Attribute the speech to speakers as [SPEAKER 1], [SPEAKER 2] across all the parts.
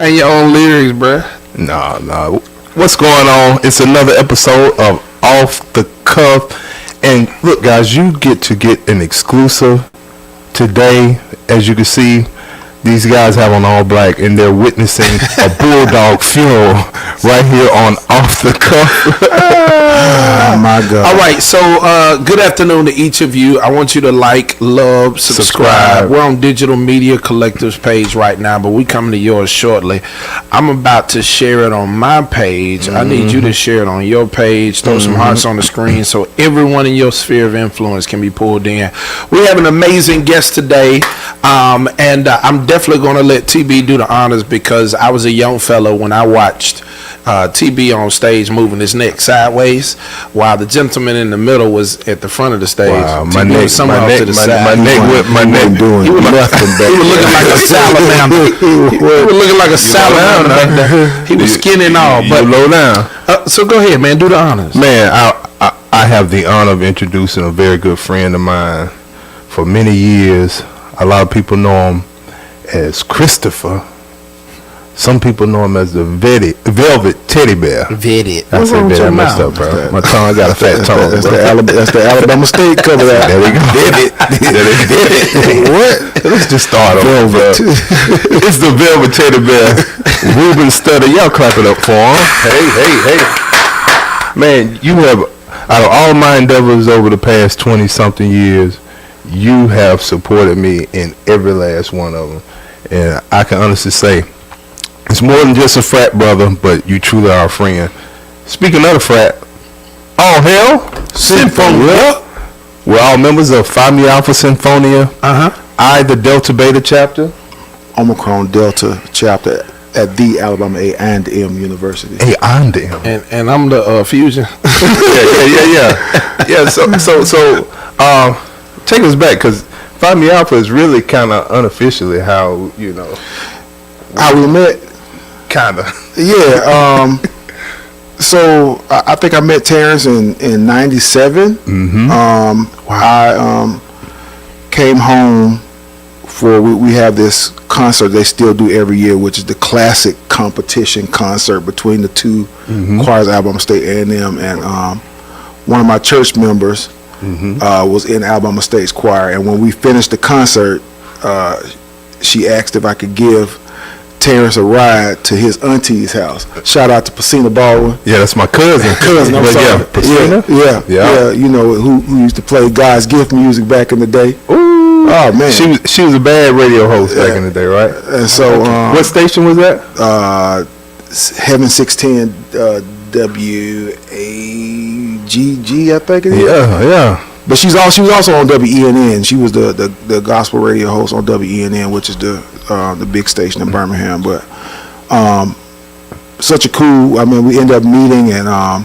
[SPEAKER 1] Ain't your own lyrics, bruh.
[SPEAKER 2] No. What's going on? It's another episode of Off the Cuff. And look, guys, you get an exclusive today. As you can see, these guys have on all black, and they're witnessing a bulldog funeral right here on Off the Cuff.
[SPEAKER 1] Oh my God! All right, so good afternoon to each of you. I want you to like, love, subscribe. We're on Digital Media Collective's page right now, but we coming to yours shortly. I'm about to share it on my page. I need you to share it on your page. Throw some hearts on the screen so everyone in your sphere of influence can be pulled in. We have an amazing guest today, and I'm definitely going to let TB do the honors because I was a young fellow when I watched TB on stage moving his neck sideways while the gentleman in the middle was at the front of the stage.
[SPEAKER 2] Wow,
[SPEAKER 1] my neck was looking like a salamander. He was looking like a salamander. He was skinny and all. But
[SPEAKER 2] low down.
[SPEAKER 1] So go ahead, man. Do the honors.
[SPEAKER 2] Man, I have the honor of introducing a very good friend of mine for many years. A lot of people know him as Christopher. Some people know him as the Velvet Teddy Bear.
[SPEAKER 1] Vetted.
[SPEAKER 2] I said Vetted. I messed up, bro. My tongue got a fat tongue.
[SPEAKER 3] That's the Alabama State cover.
[SPEAKER 2] There we go. Vetted. What? Let's just start over. It's the Velvet Teddy Bear. Ruben Studdard. Y'all clap it up for him. Hey. Man, you have, out of all my endeavors over the past 20-something years, you have supported me in every last one of them. And I can honestly say, it's more than just a frat brother, but you truly are a friend. Speaking of the frat, all hell, Symphonia. We're all members of Phi Mi Alpha Symphonia. I, the Delta Beta chapter.
[SPEAKER 3] Omicron Delta chapter at the Alabama A&M University.
[SPEAKER 2] A&M.
[SPEAKER 1] And I'm the Fusion.
[SPEAKER 2] Yeah. So, take us back, because Phi Mi Alpha is really kind of unofficially how we
[SPEAKER 3] met.
[SPEAKER 2] Kinda.
[SPEAKER 3] Yeah. So I think I met Terrence in '97.
[SPEAKER 2] Wow.
[SPEAKER 3] I came home for we have this concert they still do every year, which is the classic competition concert between the two choirs, Alabama State A&M, and one of my church members was in Alabama State's choir. And when we finished the concert, she asked if I could give Terrence a ride to his auntie's house. Shout out to Pacina Baldwin.
[SPEAKER 2] Yeah, that's my cousin.
[SPEAKER 3] I'm sorry.
[SPEAKER 2] Yeah, Pacina?
[SPEAKER 3] Yeah. You know who used to play God's Gift music back in the day.
[SPEAKER 2] Ooh.
[SPEAKER 3] Oh man,
[SPEAKER 2] she was a bad radio host back in the day, right?
[SPEAKER 3] And so,
[SPEAKER 2] what station was that?
[SPEAKER 3] Heaven 610 WAGG, I think it is.
[SPEAKER 2] Yeah.
[SPEAKER 3] But she was also on WENN. She was the gospel radio host on WENN, which is the big station in Birmingham. But such a cool. I mean, we ended up meeting, and I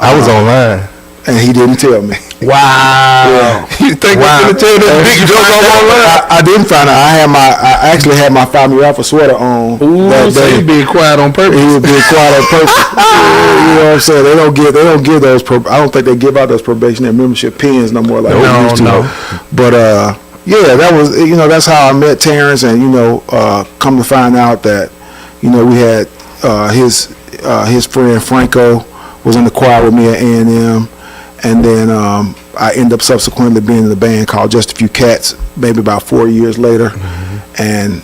[SPEAKER 2] was online,
[SPEAKER 3] and he didn't tell me.
[SPEAKER 1] Wow.
[SPEAKER 2] Yeah. You think I'm gonna tell this big joke online?
[SPEAKER 3] I didn't find out. I actually had my Phi Mi Alpha sweater on.
[SPEAKER 1] Ooh, so he being quiet on purpose.
[SPEAKER 3] He was being quiet on purpose. You know what I'm saying? They don't give those. I don't think they give out those probationary membership pins no more like they used to.
[SPEAKER 2] No.
[SPEAKER 3] But yeah, that was that's how I met Terrence, and come to find out that we had his friend Franco was in the choir with me at A&M. And then I ended up subsequently being in a band called Just a Few Cats, maybe about 4 years later. And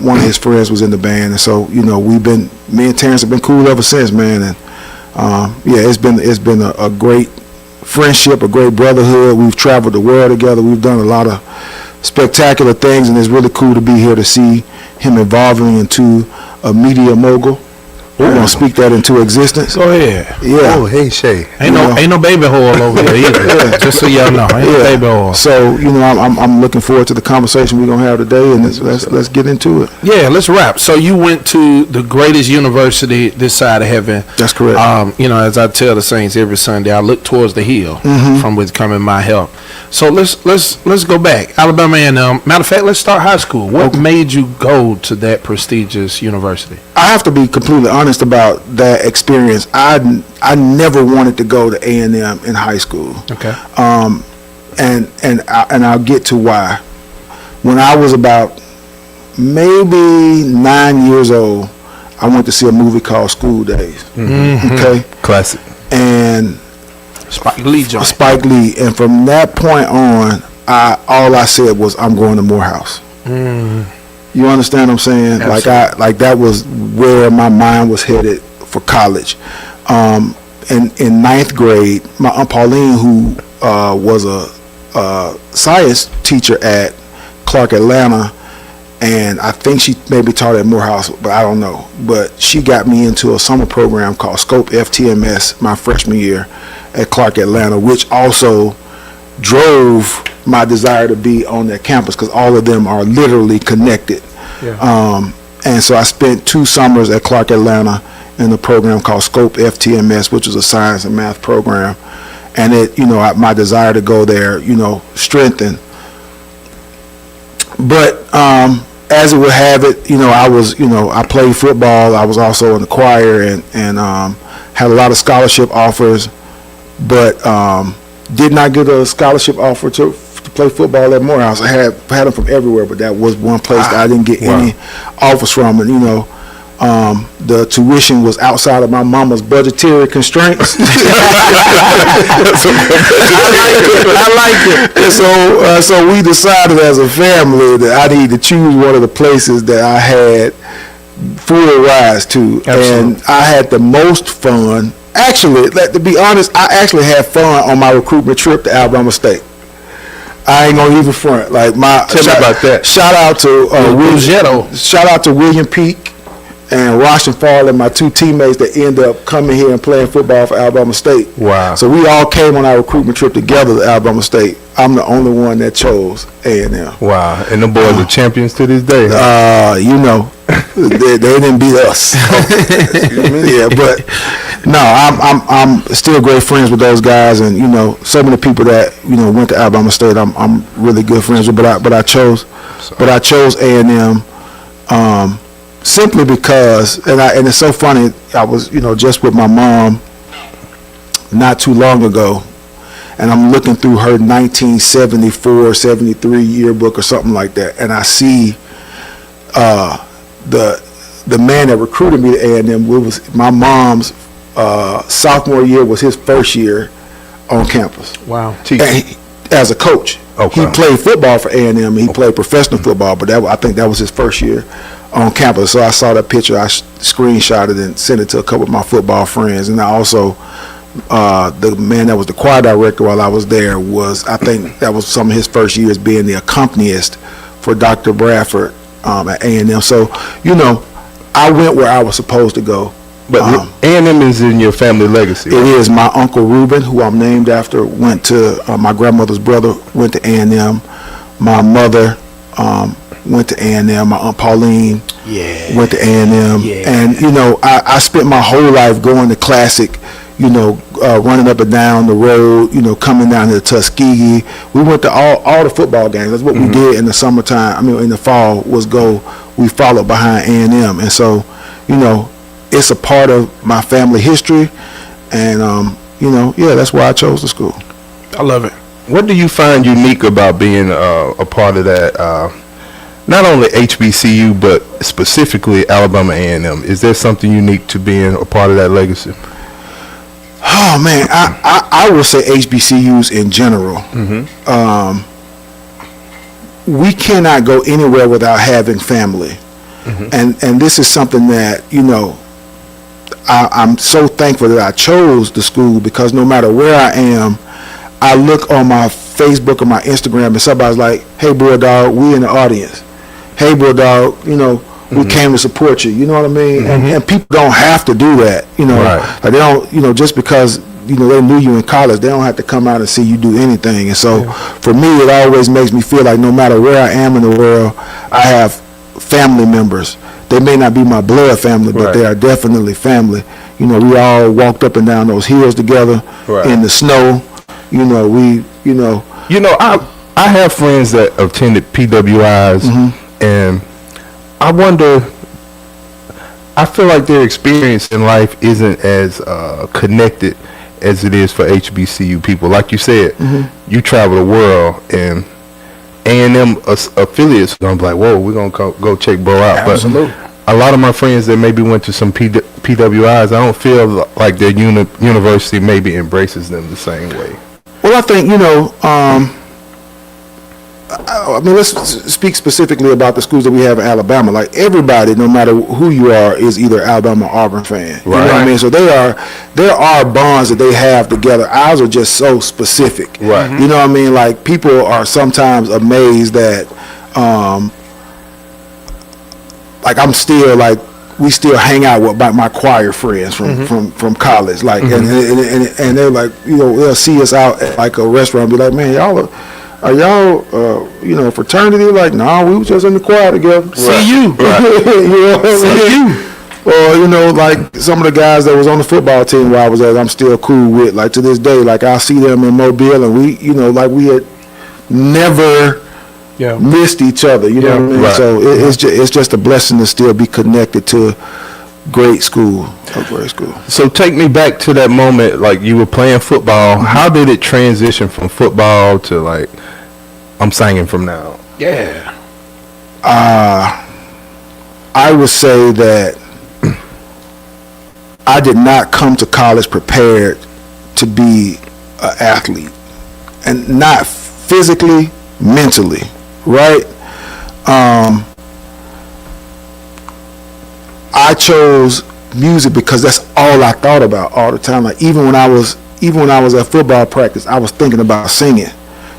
[SPEAKER 3] one of his friends was in the band. And so, me and Terrence have been cool ever since, man. And it's been a great friendship, a great brotherhood. We've traveled the world together. We've done a lot of spectacular things, and it's really cool to be here to see him evolving into a media mogul. We're gonna speak that into existence.
[SPEAKER 1] Go ahead.
[SPEAKER 3] Yeah.
[SPEAKER 2] Oh, hey Shay.
[SPEAKER 1] Ain't no baby oil over there either. Just so y'all know, ain't no baby oil.
[SPEAKER 3] So I'm looking forward to the conversation we're gonna have today, and let's get into it.
[SPEAKER 1] Yeah, let's wrap. So you went to the greatest university this side of heaven.
[SPEAKER 3] That's correct.
[SPEAKER 1] As I tell the saints every Sunday, I look towards the hill from which coming my help. So let's go back. Alabama A&M. Matter of fact, let's start high school. What made you go to that prestigious university?
[SPEAKER 3] I have to be completely honest about that experience. I never wanted to go to A&M in high school.
[SPEAKER 1] Okay.
[SPEAKER 3] And I'll get to why. When I was about maybe 9 years old, I went to see a movie called School Days. Okay,
[SPEAKER 2] Classic.
[SPEAKER 3] and
[SPEAKER 1] Spike Lee joint.
[SPEAKER 3] Spike Lee, and from that point on, all I said was, I'm going to Morehouse. You understand what I'm saying?
[SPEAKER 1] Absolutely.
[SPEAKER 3] Like that was where my mind was headed for college. In ninth grade, my Aunt Pauline, who was a science teacher at Clark Atlanta, and I think she maybe taught at Morehouse, but I don't know. But she got me into a summer program called Scope FTMS my freshman year at Clark Atlanta, which also drove my desire to be on that campus, because all of them are literally connected.
[SPEAKER 1] Yeah.
[SPEAKER 3] And so I spent 2 summers at Clark Atlanta in a program called Scope FTMS, which was a science and math program. And it, my desire to go there, strengthened. But as it would have it, I played football. I was also in the choir and had a lot of scholarship offers, but did not get a scholarship offer to play football at Morehouse. I had them from everywhere, but that was one place that I didn't get any offers from. And the tuition was outside of my mama's budgetary constraints. I like it. And so we decided as a family that I needed to choose one of the places that I had full rights to.
[SPEAKER 1] Absolutely.
[SPEAKER 3] And I had the most fun. Actually, to be honest, I actually had fun on my recruitment trip to Alabama State. I ain't gonna even front. Like
[SPEAKER 2] Tell me about that.
[SPEAKER 3] Shout out to William Peak and Roshan Fall, and my 2 teammates that end up coming here and playing football for Alabama State.
[SPEAKER 2] Wow.
[SPEAKER 3] So we all came on our recruitment trip together to Alabama State. I'm the only one that chose A&M.
[SPEAKER 2] Wow. And the boys are champions to this day.
[SPEAKER 3] They didn't beat us. Yeah, but no, I'm still great friends with those guys, and so many people that went to Alabama State. I'm really good friends with, but I chose A&M simply because, and it's so funny. I was just with my mom not too long ago, and I'm looking through her 1974, 73 yearbook or something like that, and I see the man that recruited me to A&M was my mom's sophomore year was his first year on campus.
[SPEAKER 1] Wow.
[SPEAKER 3] And as a coach.
[SPEAKER 2] Okay.
[SPEAKER 3] He played football for A&M. He played professional football, but I think that was his first year on campus. So I saw that picture. I screenshotted and sent it to a couple of my football friends. And I also, the man that was the choir director while I was there I think that was some of his first years being the accompanist for Dr. Bradford at A&M. So, I went where I was supposed to go.
[SPEAKER 2] But A&M is in your family legacy, right?
[SPEAKER 3] It is. My uncle Ruben, who I'm named after, went to, my grandmother's brother went to A&M. My mother went to A&M. My Aunt Pauline went to A&M.
[SPEAKER 1] Yeah.
[SPEAKER 3] And, I spent my whole life going to Classic, running up and down the road, coming down to Tuskegee. We went to all the football games. That's what we did in the summertime. In the fall we followed behind A&M. And so, it's a part of my family history, and that's why I chose the school.
[SPEAKER 1] I love it.
[SPEAKER 2] What do you find unique about being a part of that? Not only HBCU, but specifically Alabama A&M. Is there something unique to being a part of that legacy?
[SPEAKER 3] Oh man, I would say HBCUs in general. We cannot go anywhere without having family, and this is something that I'm so thankful that I chose the school, because no matter where I am, I look on my Facebook or my Instagram and somebody's like, "Hey, bro, dog, we in the audience. Hey, bro, dog, we came to support you." You know what I mean? And people don't have to do that.
[SPEAKER 2] Right.
[SPEAKER 3] Like they don't, just because they knew you in college, they don't have to come out and see you do anything. And so for me, it always makes me feel like no matter where I am in the world, I have family members. They may not be my blood family, but they are definitely family. We all walked up and down those hills together in the snow.
[SPEAKER 2] I have friends that attended PWIs, and I wonder, I feel like their experience in life isn't as connected as it is for HBCU people. Like you said, you travel the world, and A&M affiliates are going to be like, whoa, we're going to go check bro out.
[SPEAKER 1] Absolutely.
[SPEAKER 2] a lot of my friends that maybe went to some PWIs, I don't feel like their university maybe embraces them the same way.
[SPEAKER 3] Well, I think, I mean, let's speak specifically about the schools that we have in Alabama. Like, everybody, no matter who you are, is either Alabama or Auburn fan. You know what I mean? So there are bonds that they have together. Ours are just so specific.
[SPEAKER 2] Right.
[SPEAKER 3] You know what I mean? Like, people are sometimes amazed that, like, we still hang out with my choir friends from college. Like, and they're like, they'll see us out at like a restaurant and be like, man, are y'all, fraternity? Like, no, we was just in the choir together.
[SPEAKER 1] See you.
[SPEAKER 3] See you. Or, like some of the guys that was on the football team where I was at, I'm still cool with. Like, to this day, like, I see them in Mobile, and we, like, we had never missed each other. You know what I mean?
[SPEAKER 2] Right.
[SPEAKER 3] So it's just a blessing to still be connected to great school.
[SPEAKER 2] So take me back to that moment, like you were playing football. How did it transition from football to like, I'm singing from now?
[SPEAKER 1] Yeah.
[SPEAKER 3] I would say that I did not come to college prepared to be an athlete, and not physically, mentally, right? I chose music because that's all I thought about all the time. Like, even when I was at football practice, I was thinking about singing.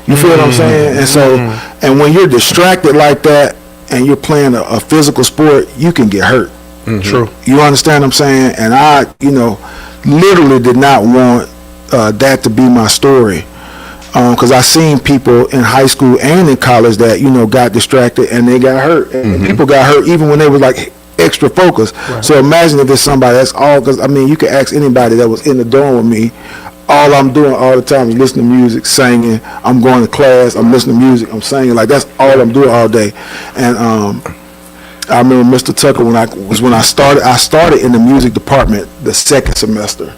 [SPEAKER 3] You feel what I'm saying? And so, and when you're distracted like that and you're playing a physical sport, you can get hurt.
[SPEAKER 1] True.
[SPEAKER 3] You understand what I'm saying? And I, literally did not want that to be my story. Because I seen people in high school and in college that, got distracted and they got hurt. And people got hurt even when they were like extra focused. Right. So imagine if it's somebody that's all, because I mean, you could ask anybody that was in the dorm with me. All I'm doing all the time is listening to music, singing. I'm going to class, I'm listening to music, I'm singing. Like, that's all I'm doing all day. And I remember Mr. Tucker when I started in the music department the second semester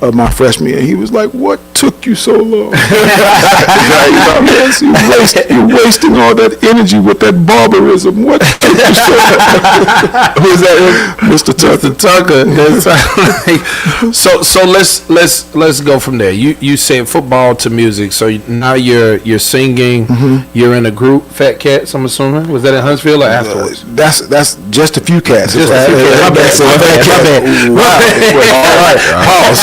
[SPEAKER 3] of my freshman year. He was like, "What took you so long? You're wasting all that energy with that barbarism. What took you so long?" Who's that? Mr.
[SPEAKER 1] Tucker. So let's go from there. You said football to music. So now you're singing. You're in a group, Fat Cats. I'm assuming. Was that in Huntsville or afterwards?
[SPEAKER 3] That's just a few cats.
[SPEAKER 1] Just a few cats. My bad.
[SPEAKER 3] All right. Pause.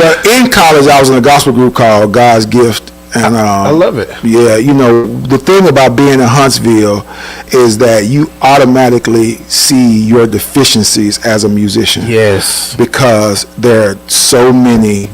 [SPEAKER 3] But in college, I was in a gospel group called God's Gift. And
[SPEAKER 1] I love it.
[SPEAKER 3] Yeah, the thing about being in Huntsville is that you automatically see your deficiencies as a musician.
[SPEAKER 1] Yes.
[SPEAKER 3] Because there are so many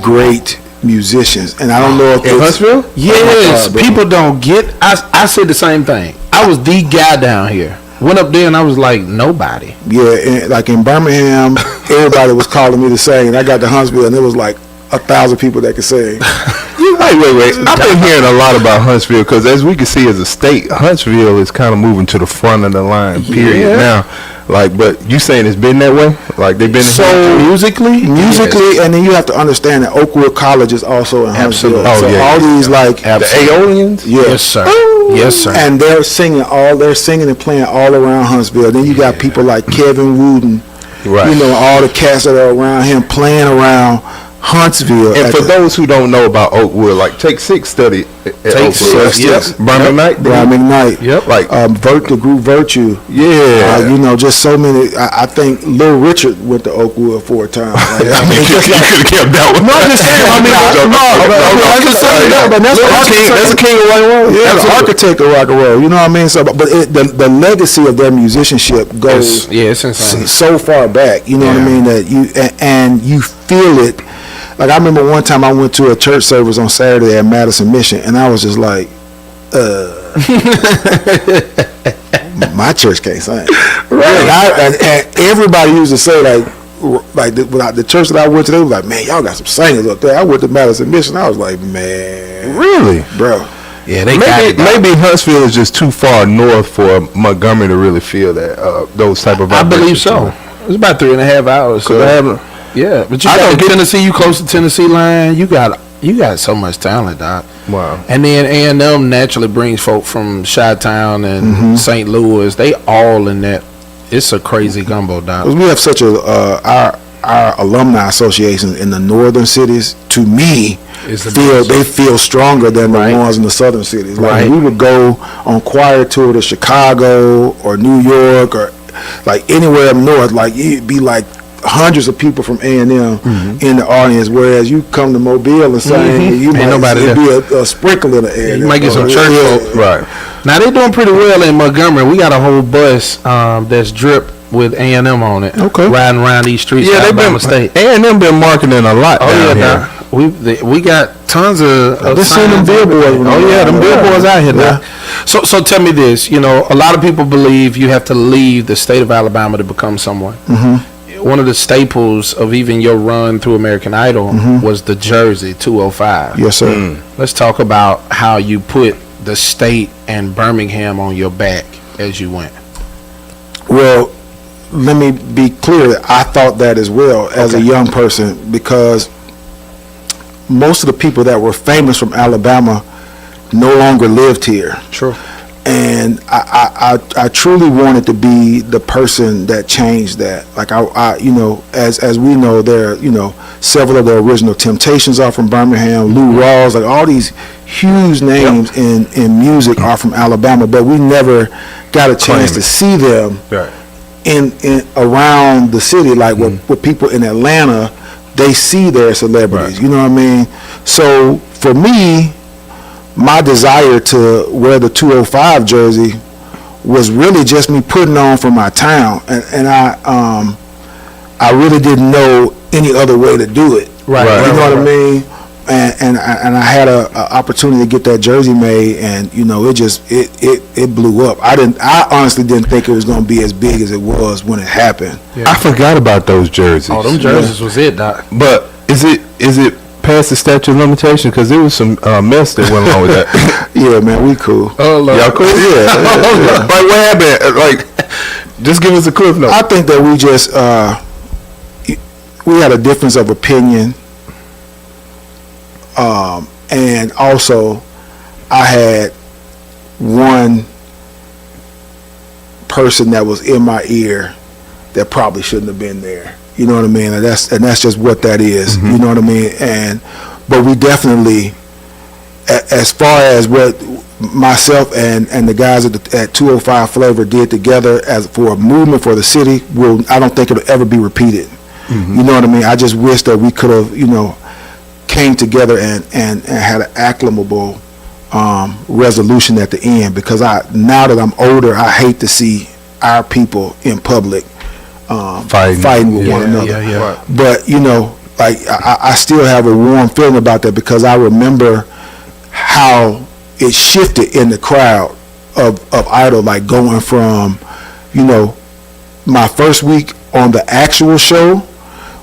[SPEAKER 3] great musicians, and I don't know if
[SPEAKER 2] in Huntsville.
[SPEAKER 1] Yes, people don't get. I said the same thing. I was the guy down here. Went up there and I was like nobody.
[SPEAKER 3] Yeah, and like in Birmingham, everybody was calling me to sing, and I got to Huntsville, and there was like 1,000 people that could sing.
[SPEAKER 2] Wait. I've been hearing a lot about Huntsville because, as we can see as a state, Huntsville is kind of moving to the front of the line. Period. Now. Like, but you saying it's been that way? Like, they've been
[SPEAKER 3] so musically, and then you have to understand that Oakwood College is also in Huntsville.
[SPEAKER 1] Absolutely.
[SPEAKER 3] All these like
[SPEAKER 2] the Aeolians.
[SPEAKER 1] Yes, sir. Yes, sir.
[SPEAKER 3] And they're singing and playing all around Huntsville. Then you got people like Kevin Wooten,
[SPEAKER 2] right?
[SPEAKER 3] All the cats that are around him playing around Huntsville.
[SPEAKER 2] And for those who don't know about Oakwood, like Take Six study at Oakwood.
[SPEAKER 3] Yes.
[SPEAKER 2] Brian McKnight.
[SPEAKER 1] Yep.
[SPEAKER 2] Like
[SPEAKER 3] the group Virtue.
[SPEAKER 2] Yeah.
[SPEAKER 3] Just so many. I think Lil Richard went to Oakwood for a time. Like,
[SPEAKER 2] you could have kept that one.
[SPEAKER 3] No, I'm just saying. But that's a king of rock and roll. Yeah, the architect of rock and roll. You know what I mean? So, but the legacy of their musicianship goes
[SPEAKER 1] it's insane.
[SPEAKER 3] So far back. You know what I mean? That you feel it. Like, I remember one time I went to a church service on Saturday at Madison Mission, and I was just like, my church can't sing. Right. And everybody used to say, like the church that I went to, they was like, man, y'all got some singers up there. I went to Madison Mission. I was like, man.
[SPEAKER 2] Really?
[SPEAKER 3] Bro.
[SPEAKER 1] Yeah,
[SPEAKER 2] maybe Huntsville is just too far north for Montgomery to really feel that those type of vibrations.
[SPEAKER 1] I believe so. It's about 3.5 hours. So. Yeah, but you got Tennessee. You close to Tennessee line. You got You got so much talent, Doc.
[SPEAKER 2] Wow.
[SPEAKER 1] And then A&M naturally brings folk from Chi-Town and St. Louis. They all in that. It's a crazy gumbo, Doc.
[SPEAKER 3] We have such our alumni associations in the northern cities, to me, feel stronger than the ones in the southern cities. Like we would go on choir tour to Chicago or New York or like anywhere up north, like it'd be like hundreds of people from A&M in the audience, whereas you come to Mobile and sing, you might be a sprinkle in the air.
[SPEAKER 1] You might get some church folk.
[SPEAKER 2] Right.
[SPEAKER 1] Now they're doing pretty well in Montgomery. We got a whole bus that's dripped with A&M on it. Okay. Riding around these streets.
[SPEAKER 2] Yeah,
[SPEAKER 1] they've been State.
[SPEAKER 2] A&M been marketing a lot.
[SPEAKER 1] Oh yeah, we got tons of
[SPEAKER 3] seen them billboards.
[SPEAKER 1] Oh yeah, them billboards out here now. So tell me this. You know, a lot of people believe you have to leave the state of Alabama to become someone. One of the staples of even your run through American Idol was the jersey 205.
[SPEAKER 3] Yes, sir.
[SPEAKER 1] Let's talk about how you put the state and Birmingham on your back as you went.
[SPEAKER 3] Well, let me be clear that I thought that as well as a young person, because most of the people that were famous from Alabama no longer lived here.
[SPEAKER 1] True.
[SPEAKER 3] And I truly wanted to be the person that changed that. Like I you know, as we know, there, you know, several of the original Temptations are from Birmingham, Lou Rawls, like all these huge names in music are from Alabama, but we never got a chance to see them in around the city. Like what people in Atlanta, they see their celebrities. You know what I mean? So for me, my desire to wear the 205 jersey was really just me putting on for my town, and I really didn't know any other way to do it. You know what I mean? And I had a opportunity to get that jersey made, and you know, it blew up. I honestly didn't think it was going to be as big as it was when it happened.
[SPEAKER 2] I forgot about those jerseys.
[SPEAKER 1] Oh, them jerseys was it, Doc.
[SPEAKER 2] But is it past the statute of limitations? Because there was some mess that went along with that.
[SPEAKER 3] Yeah, man, we cool.
[SPEAKER 2] Oh, Lord. Y'all cool? Yeah. Like, what happened? Like, just give us a cliff note.
[SPEAKER 3] I think that we just we had a difference of opinion, and also I had one person that was in my ear that probably shouldn't have been there. You know what I mean? And that's just what that is. You know what I mean? But we definitely, as far as what myself and the guys at 205 Flavor did together as for a movement for the city, I don't think it'll ever be repeated. You know what I mean? I just wish that we could have, you know, came together and had an acclimable resolution at the end, because now that I'm older, I hate to see our people in public fighting with one another. But you know, like I still have a warm feeling about that, because I remember how it shifted in the crowd of Idol, like going from, you know, my first week on the actual show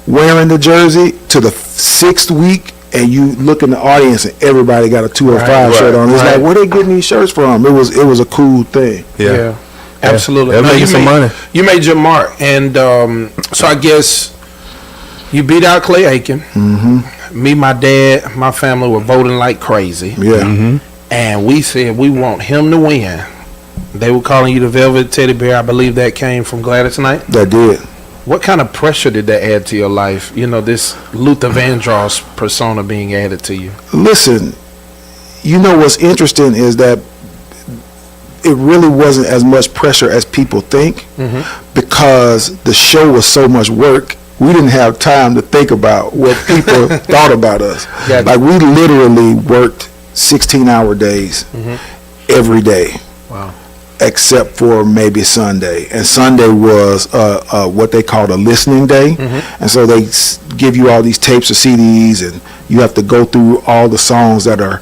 [SPEAKER 3] wearing the jersey to the 6th week, and you look in the audience and everybody got a 205 shirt on. It's like, where they getting these shirts from? It was a cool thing.
[SPEAKER 1] Yeah. Absolutely.
[SPEAKER 2] They're making some money.
[SPEAKER 1] You made your mark, and so I guess you beat out Clay Aiken. Me, my dad, my family were voting like crazy. And we said we want him to win. They were calling you the Velvet Teddy Bear. I believe that came from Gladys Knight.
[SPEAKER 3] That did.
[SPEAKER 1] What kind of pressure did that add to your life? You know, this Luther Vandross persona being added to you.
[SPEAKER 3] Listen, you know what's interesting is that it really wasn't as much pressure as people think, because the show was so much work. We didn't have time to think about what people thought about us. Like, we literally worked 16-hour days every day.
[SPEAKER 1] Wow.
[SPEAKER 3] Except for maybe Sunday. And Sunday was what they called a listening day. And so they give you all these tapes or CDs, and you have to go through all the songs that are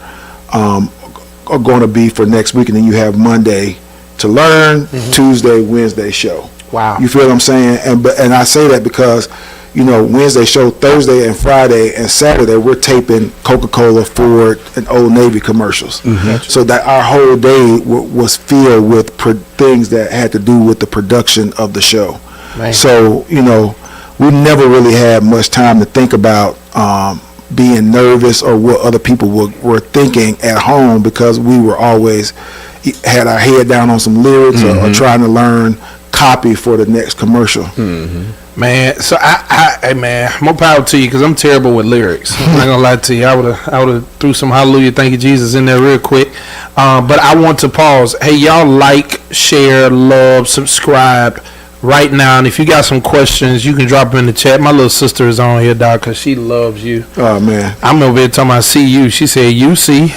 [SPEAKER 3] going to be for next week, and then you have Monday to learn, Tuesday, Wednesday show.
[SPEAKER 1] Wow.
[SPEAKER 3] You feel what I'm saying? And I say that because, you know, Wednesday show, Thursday and Friday and Saturday, we're taping Coca-Cola, Ford, and Old Navy commercials. So that our whole day was filled with things that had to do with the production of the show. So, you know, we never really had much time to think about being nervous or what other people were thinking at home, because we were always had our head down on some lyrics or trying to learn copy for the next commercial.
[SPEAKER 1] Man, so I man, more power to you, because I'm terrible with lyrics. I'm not gonna lie to you. I would have threw some Hallelujah, Thank You Jesus in there real quick. But I want to pause. Hey, y'all, like, share, love, subscribe right now. And if you got some questions, you can drop them in the chat. My little sister is on here, dog, because she loves you.
[SPEAKER 3] Oh, man.
[SPEAKER 1] I'm over here talking about see you. She said, you see.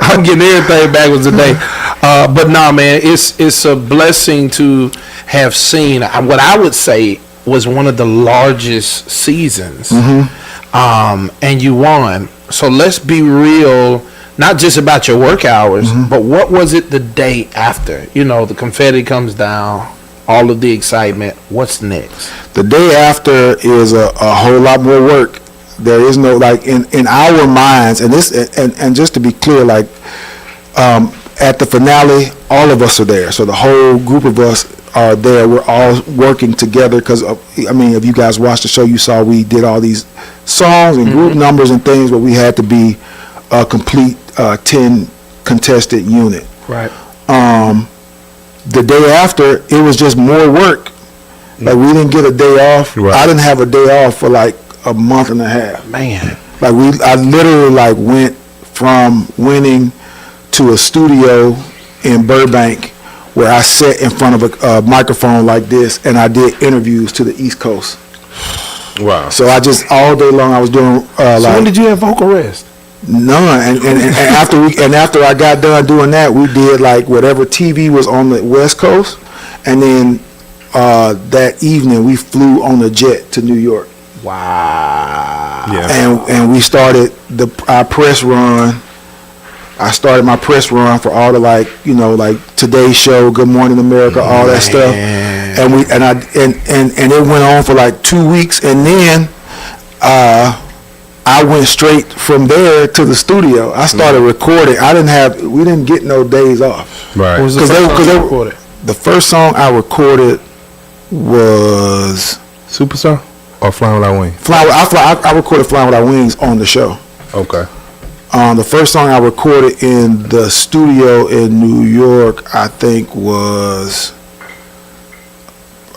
[SPEAKER 1] I'm getting everything backwards today. But no, man, it's a blessing to have seen what I would say was one of the largest seasons. And you won. So let's be real. Not just about your work hours, but what was it the day after? You know, the confetti comes down, all of the excitement. What's next?
[SPEAKER 3] The day after is a whole lot more work. There is no, like, in our minds, and this, and just to be clear, like, at the finale, all of us are there. So the whole group of us are there. We're all working together because, I mean, if you guys watched the show, you saw we did all these songs and group numbers and things, but we had to be a complete 10 contested unit.
[SPEAKER 1] Right.
[SPEAKER 3] The day after, it was just more work. Like, we didn't get a day off.
[SPEAKER 2] Right.
[SPEAKER 3] I didn't have a day off for like a month and a half.
[SPEAKER 1] Man.
[SPEAKER 3] Like, I literally like went from winning to a studio in Burbank where I sat in front of a microphone like this and I did interviews to the East Coast.
[SPEAKER 2] Wow.
[SPEAKER 3] So I just, all day long, I was doing
[SPEAKER 1] So when did you have vocal rest?
[SPEAKER 3] none. And after I got done doing that, we did like whatever TV was on the West Coast, and then that evening we flew on a jet to New York.
[SPEAKER 1] Wow.
[SPEAKER 2] Yeah.
[SPEAKER 3] And we started our press run. I started my press run for all the like Today's Show, Good Morning America, all that stuff. And it went on for like 2 weeks, and then I went straight from there to the studio. I started recording. We didn't get no days off.
[SPEAKER 2] Right.
[SPEAKER 3] The first song I recorded was
[SPEAKER 2] Superstar or Flying Without Wings?
[SPEAKER 3] I recorded Flying Without Wings on the show.
[SPEAKER 2] Okay.
[SPEAKER 3] The first song I recorded in the studio in New York, I think, was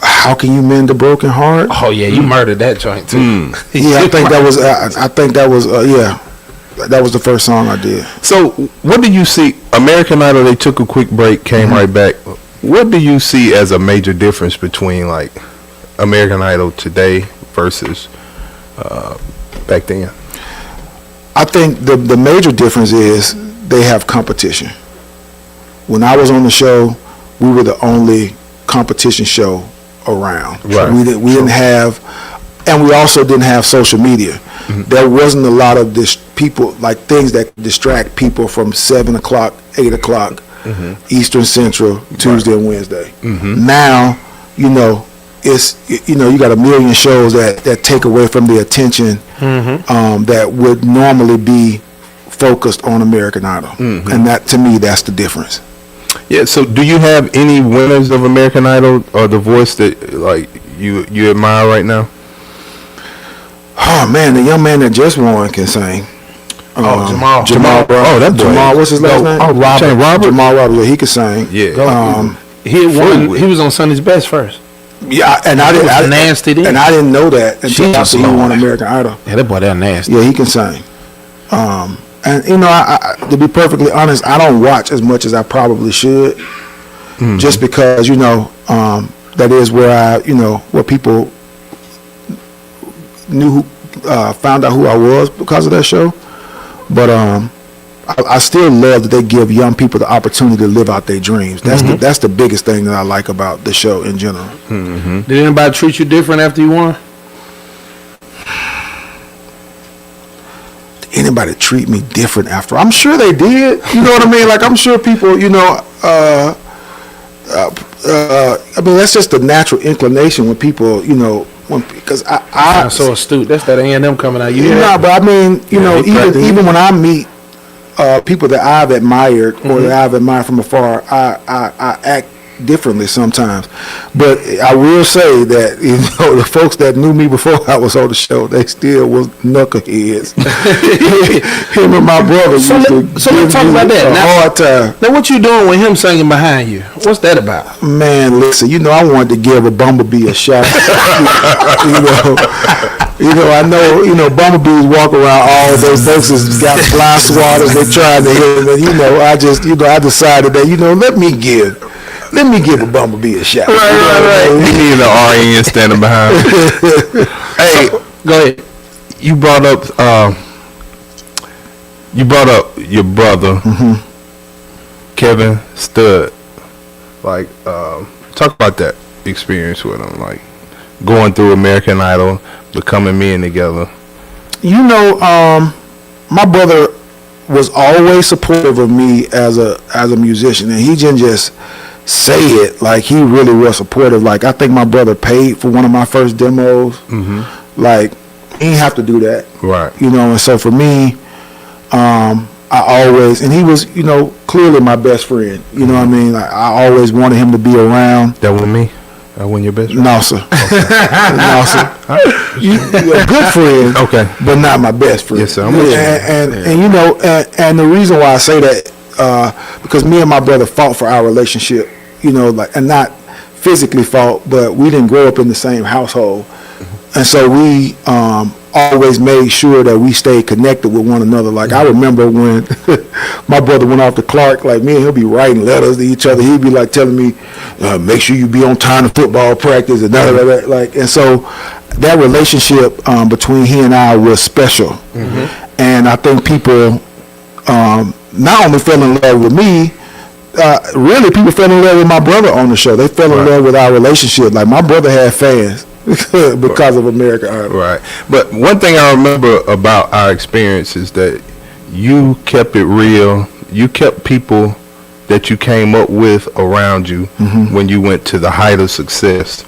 [SPEAKER 3] "How Can You Mend a Broken Heart?"
[SPEAKER 1] Oh yeah, you murdered that joint too.
[SPEAKER 3] Yeah, I think that was that was the first song I did.
[SPEAKER 2] So, what do you see? American Idol, they took a quick break, came right back. What do you see as a major difference between like American Idol today versus back then?
[SPEAKER 3] I think the major difference is they have competition. When I was on the show, we were the only competition show around.
[SPEAKER 2] Right.
[SPEAKER 3] We didn't have, and we also didn't have social media. There wasn't a lot of things that distract people from 7 o'clock, 8 o'clock Eastern Central, Tuesday and Wednesday. Now, it's you got a million shows that take away from the attention that would normally be focused on American Idol, and that, to me, that's the difference.
[SPEAKER 2] Yeah. So, do you have any winners of American Idol or The Voice that like you admire right now?
[SPEAKER 3] Oh man, the young man that just won can sing.
[SPEAKER 1] Jamal.
[SPEAKER 2] Oh, that boy.
[SPEAKER 3] Jamal. What's his last name?
[SPEAKER 2] Oh, Robert.
[SPEAKER 3] Jamal Robert. Yeah, he can sing.
[SPEAKER 2] Yeah.
[SPEAKER 1] He won. He was on Sunday's Best first.
[SPEAKER 3] Yeah, and I didn't.
[SPEAKER 1] Nasty.
[SPEAKER 3] And I didn't know that until after he won American Idol.
[SPEAKER 1] Yeah, that boy, that nasty.
[SPEAKER 3] Yeah, he can sing. And I, to be perfectly honest, I don't watch as much as I probably should, just because that is where where people found out who I was because of that show. But I still love that they give young people the opportunity to live out their dreams. That's the biggest thing that I like about the show in general.
[SPEAKER 1] Did anybody treat you different after you won?
[SPEAKER 3] Did anybody treat me different after? I'm sure they did. You know what I mean? Like, I'm sure people, I mean, that's just the natural inclination when people, because
[SPEAKER 1] I'm so astute. That's that A&M coming out. You hear that?
[SPEAKER 3] But I mean, even when I meet people that I've admired or that I've admired from afar, I act differently sometimes. But I will say that, you know, the folks that knew me before I was on the show, they still was knuckleheads. Him and my brother
[SPEAKER 1] So
[SPEAKER 3] used to
[SPEAKER 1] let's
[SPEAKER 3] give
[SPEAKER 1] talk
[SPEAKER 3] me
[SPEAKER 1] about that.
[SPEAKER 3] a hard time.
[SPEAKER 1] Now, what you doing with him singing behind you? What's that about?
[SPEAKER 3] Man, listen, you know, I wanted to give a bumblebee a shot. I know, bumblebees walk around all day. Folks has got fly swatters. They trying to hit him, and I decided that, let me give a bumblebee a shot.
[SPEAKER 2] Right. You need an RN standing behind. Hey,
[SPEAKER 1] Go ahead.
[SPEAKER 2] you brought up your brother, Kevin Studd. Like, talk about that experience with him, like going through American Idol, becoming Men Together.
[SPEAKER 3] My brother was always supportive of me as a musician, and he didn't just say it. Like, he really was supportive. Like, I think my brother paid for one of my first demos. Like, he didn't have to do that.
[SPEAKER 2] Right.
[SPEAKER 3] And so for me, I always, and he was, clearly my best friend. You know what I mean? Like, I always wanted him to be around.
[SPEAKER 2] That was me. That wasn't your best friend?
[SPEAKER 3] No, sir. No, sir. You're a good friend.
[SPEAKER 2] Okay.
[SPEAKER 3] But not my best friend.
[SPEAKER 2] Yes, sir. I'm with you.
[SPEAKER 3] And the reason why I say that, because me and my brother fought for our relationship, and not physically fought, but we didn't grow up in the same household. And so we always made sure that we stayed connected with one another. Like, I remember when my brother went off to Clark, like, me and he'll be writing letters to each other. He'd be like telling me, make sure you be on time to football practice and that. Like, and so that relationship between he and I was special. And I think people not only fell in love with me, really people fell in love with my brother on the show. They fell in love with our relationship. Like, my brother had fans because of American Idol.
[SPEAKER 2] Right. But one thing I remember about our experience is that you kept it real. You kept people that you came up with around you when you went to the height of success.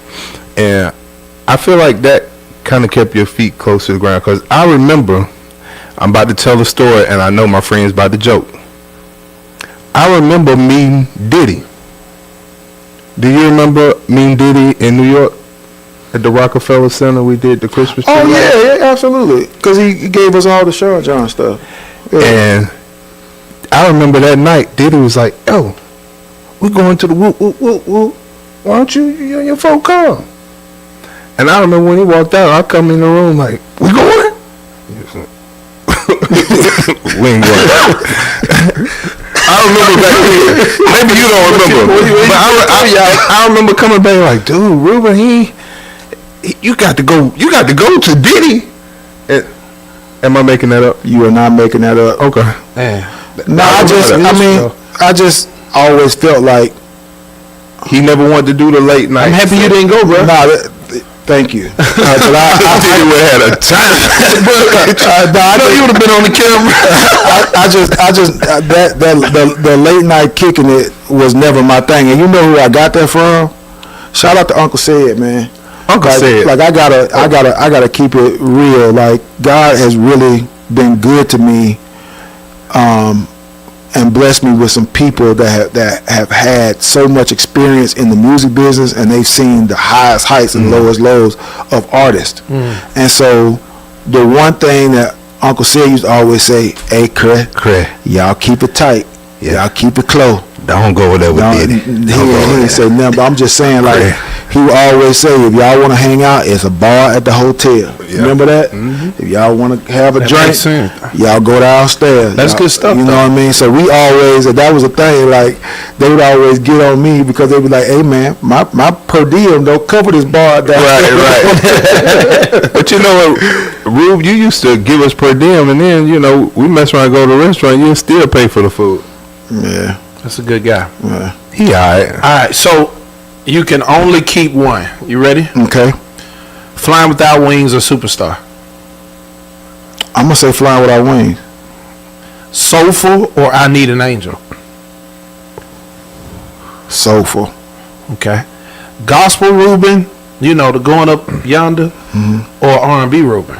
[SPEAKER 2] And I feel like that kind of kept your feet close to the ground, because I remember, I'm about to tell a story, and I know my friend's about to joke. I remember meeting Diddy. Do you remember meeting Diddy in New York? At the Rockefeller Center, we did the Christmas tree.
[SPEAKER 3] Oh, yeah, absolutely. Because he gave us all the Sean John stuff. Yeah.
[SPEAKER 2] And I remember that night, Diddy was like, yo, we're going to the whoop, whoop, whoop, whoop. Why don't you and your folk come? And I remember when he walked out, I come in the room like, we going? We ain't going. I remember back then. Maybe you don't remember. But I remember coming back like, dude, Ruben, you got to go to Diddy. Am I making that up?
[SPEAKER 3] You are not making that up.
[SPEAKER 2] Okay.
[SPEAKER 3] No, I just always felt like
[SPEAKER 2] he never wanted to do the late night.
[SPEAKER 3] I'm happy you didn't go, bro. Thank you. But
[SPEAKER 2] I think we had a time.
[SPEAKER 3] I know you would have been on the camera. The late night kicking it was never my thing. And you know who I got that from? Shout out to Uncle Said, man.
[SPEAKER 2] Uncle Said.
[SPEAKER 3] Like, I gotta keep it real. Like, God has really been good to me, and blessed me with some people that have had so much experience in the music business, and they've seen the highest heights and lowest lows of artists. And so the one thing that Uncle Sid used to always say, hey, Cray, y'all keep it tight. Y'all keep it close.
[SPEAKER 2] Don't go there with Diddy.
[SPEAKER 3] He didn't say nothing, but I'm just saying, like, he would always say, if y'all want to hang out, it's a bar at the hotel. Remember that? If y'all want to have a drink, y'all go downstairs.
[SPEAKER 1] That's good stuff.
[SPEAKER 3] You know what I mean? So we always, that was a thing, like, they would always get on me because they would be like, hey, man, my per diem don't cover this bar down there.
[SPEAKER 2] Right. But you know what, Rube, you used to give us per diem, and then, you know, we mess around and go to a restaurant, you still pay for the food.
[SPEAKER 3] Yeah.
[SPEAKER 1] That's a good guy.
[SPEAKER 3] Yeah.
[SPEAKER 2] He all right.
[SPEAKER 1] All right, so you can only keep one. You ready?
[SPEAKER 3] Okay.
[SPEAKER 1] Flying Without Wings or Superstar?
[SPEAKER 3] I'm going to say Flying Without Wings.
[SPEAKER 1] Soulful or I Need an Angel?
[SPEAKER 3] Soulful.
[SPEAKER 1] Okay. Gospel Ruben, you know, the Going Up Yonder, or R&B Ruben?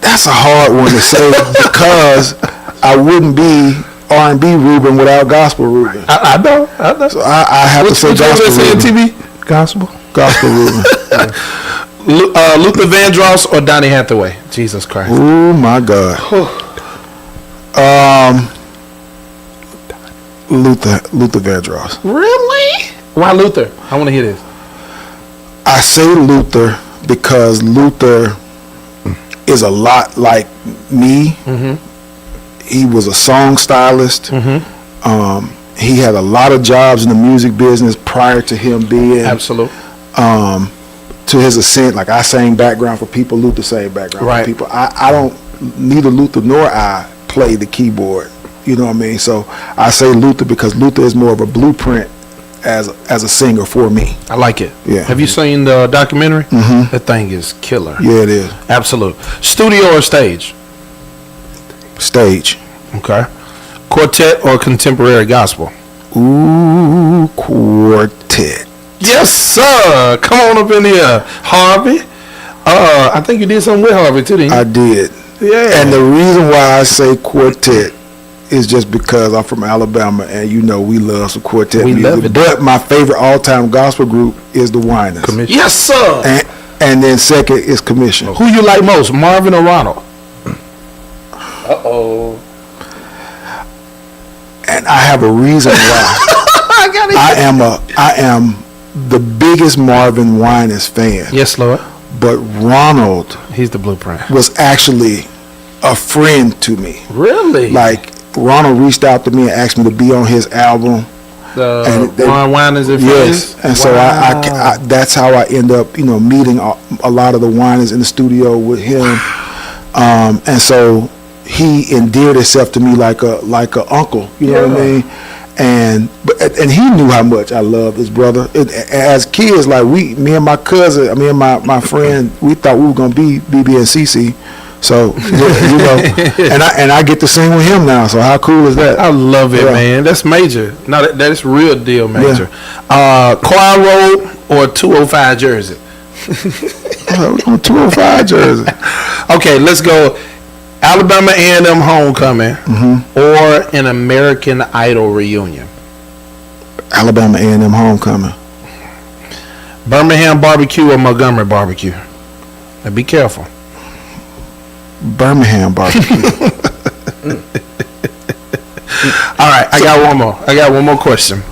[SPEAKER 3] That's a hard one to say because I wouldn't be R&B Ruben without gospel Ruben.
[SPEAKER 1] I know.
[SPEAKER 3] So I have to say gospel Ruben.
[SPEAKER 1] TV? Gospel
[SPEAKER 3] Ruben.
[SPEAKER 1] Luther Vandross or Donny Hathaway? Jesus Christ.
[SPEAKER 3] Oh my God. Luther Vandross.
[SPEAKER 1] Really? Why Luther? I want to hear this.
[SPEAKER 3] I say Luther because Luther is a lot like me. Mm-hmm. He was a song stylist. Mm-hmm. He had a lot of jobs in the music business prior to him being
[SPEAKER 1] absolute.
[SPEAKER 3] To his ascent, like I sang background for people, Luther sang background for people. I don't, neither Luther nor I play the keyboard. You know what I mean? So I say Luther because Luther is more of a blueprint as a singer for me.
[SPEAKER 1] I like it.
[SPEAKER 3] Yeah.
[SPEAKER 1] Have you seen the documentary? Mm-hmm. That thing is killer.
[SPEAKER 3] Yeah, it is.
[SPEAKER 1] Absolute. Studio or stage?
[SPEAKER 3] Stage.
[SPEAKER 1] Okay. Quartet or contemporary gospel?
[SPEAKER 3] Ooh, quartet.
[SPEAKER 1] Yes, sir. Come on up in here, Harvey. I think you did something with Harvey too, didn't you?
[SPEAKER 3] I did.
[SPEAKER 1] Yeah.
[SPEAKER 3] And the reason why I say quartet is just because I'm from Alabama, and you know we love some quartet music.
[SPEAKER 1] Love it.
[SPEAKER 3] But my favorite all-time gospel group is the Winans.
[SPEAKER 1] Commission. Yes, sir.
[SPEAKER 3] And then second is Commission.
[SPEAKER 1] Who you like most, Marvin or Ronald? Uh-oh.
[SPEAKER 3] And I have a reason why. I am the biggest Marvin Winans fan.
[SPEAKER 1] Yes, Lord.
[SPEAKER 3] But Ronald,
[SPEAKER 1] he's the blueprint,
[SPEAKER 3] was actually a friend to me.
[SPEAKER 1] Really?
[SPEAKER 3] Like Ronald reached out to me and asked me to be on his album.
[SPEAKER 1] Ron Winans and
[SPEAKER 3] Yes,
[SPEAKER 1] friends?
[SPEAKER 3] and so I that's how I end up, meeting a lot of the Winans in the studio with him. And so he endeared himself to me like a uncle. You know what I mean? And he knew how much I loved his brother. As kids, like me and my cousin, me and my friend, we thought we were gonna be BB and CC. So and I get to sing with him now. So how cool is that?
[SPEAKER 1] I love it, man. That's major. No, that is real deal major. Yeah. Choir roll or 205 jersey?
[SPEAKER 3] On 205 jersey.
[SPEAKER 1] Okay, let's go. Alabama A&M homecoming or an American Idol reunion?
[SPEAKER 3] Alabama A&M homecoming.
[SPEAKER 1] Birmingham barbecue or Montgomery barbecue? Now be careful.
[SPEAKER 3] Birmingham barbecue.
[SPEAKER 1] All right, I got one more question.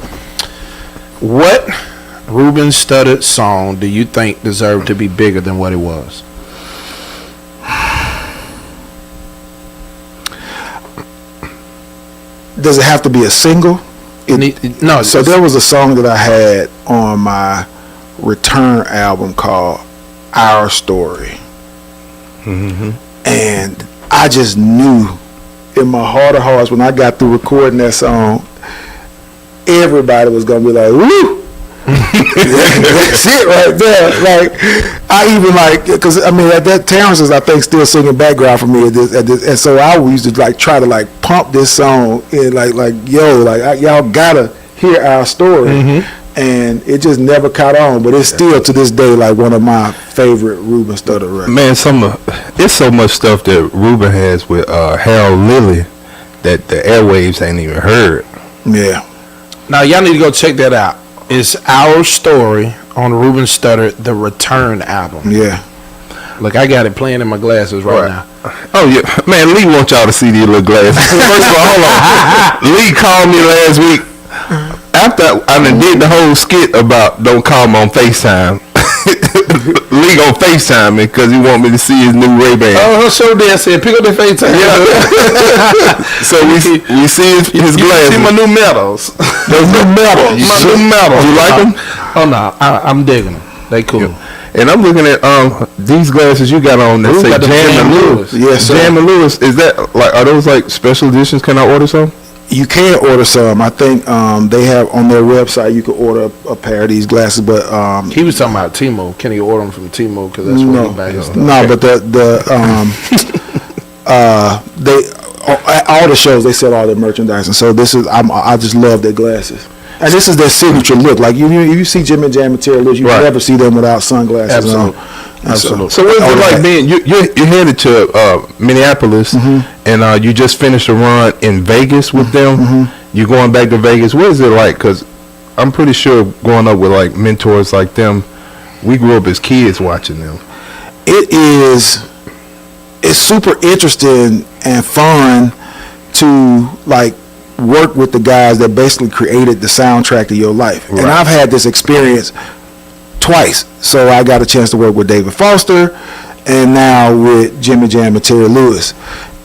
[SPEAKER 1] What Ruben Studdard song do you think deserved to be bigger than what it was?
[SPEAKER 3] Does it have to be a single?
[SPEAKER 1] No.
[SPEAKER 3] So there was a song that I had on my Return album called Our Story. Mm-hmm. And I just knew in my heart of hearts when I got through recording that song, everybody was going to be like, woo! That's it right there. Like, I even because at that Terrence is, I think, still singing background for me at this, and so I used to try to pump this song and y'all gotta hear our story, and it just never caught on. But it's still to this day one of my favorite Ruben Studdard records.
[SPEAKER 2] Man, it's so much stuff that Ruben has with Harold Lilly that the airwaves ain't even heard.
[SPEAKER 3] Yeah.
[SPEAKER 1] Now y'all need to go check that out. It's Our Story on Ruben Studdard, the Return album.
[SPEAKER 3] Yeah.
[SPEAKER 1] Look, I got it playing in my glasses right now.
[SPEAKER 2] Oh, yeah. Man, Lee wants y'all to see these little glasses. First of all, hold on. Lee called me last week. After I did the whole skit about don't call him on FaceTime. Lee gonna FaceTime me because he want me to see his new Ray-Ban.
[SPEAKER 1] Oh, so there said, pick up the FaceTime.
[SPEAKER 2] Yeah. So we see his glasses.
[SPEAKER 1] See my new medals.
[SPEAKER 2] Those new medals.
[SPEAKER 1] My new medals.
[SPEAKER 2] You like them?
[SPEAKER 1] Oh, no. I'm digging them. They cool.
[SPEAKER 2] Yeah. And I'm looking at these glasses you got on that say Jam and Lewis.
[SPEAKER 3] Yes, sir.
[SPEAKER 2] Jam and Lewis. Is that are those special editions? Can I order some?
[SPEAKER 3] You can order some. I think they have on their website. You can order a pair of these glasses, but
[SPEAKER 1] he was talking about Timo. Can he order them from Timo? Because that's where he buy his stuff.
[SPEAKER 3] No, but they all the shows they sell all their merchandise, and so this is I just love their glasses. And this is their signature look. Like you see Jim and Jam and Terry Lewis, you never see them without sunglasses on.
[SPEAKER 1] Absolutely.
[SPEAKER 2] So what's it like being you're headed to Minneapolis, and you just finished a run in Vegas with them. You're going back to Vegas. What is it like? Because I'm pretty sure growing up with like mentors like them, we grew up as kids watching them.
[SPEAKER 3] It's super interesting and fun to like work with the guys that basically created the soundtrack to your life. Right. And I've had this experience twice. So I got a chance to work with David Foster and now with Jimmy Jam and Terry Lewis.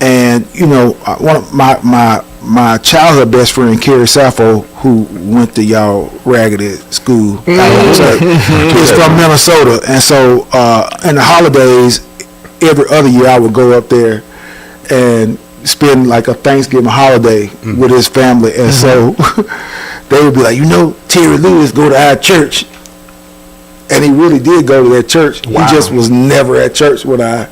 [SPEAKER 3] And, you know, one of my childhood best friend, Kerry Sappho, who went to y'all raggedy school, is from Minnesota. And so in the holidays, every other year I would go up there and spend like a Thanksgiving holiday with his family. And so they would be like, you know, Terry Lewis go to our church. And he really did go to that church. Wow. He just was never at church when I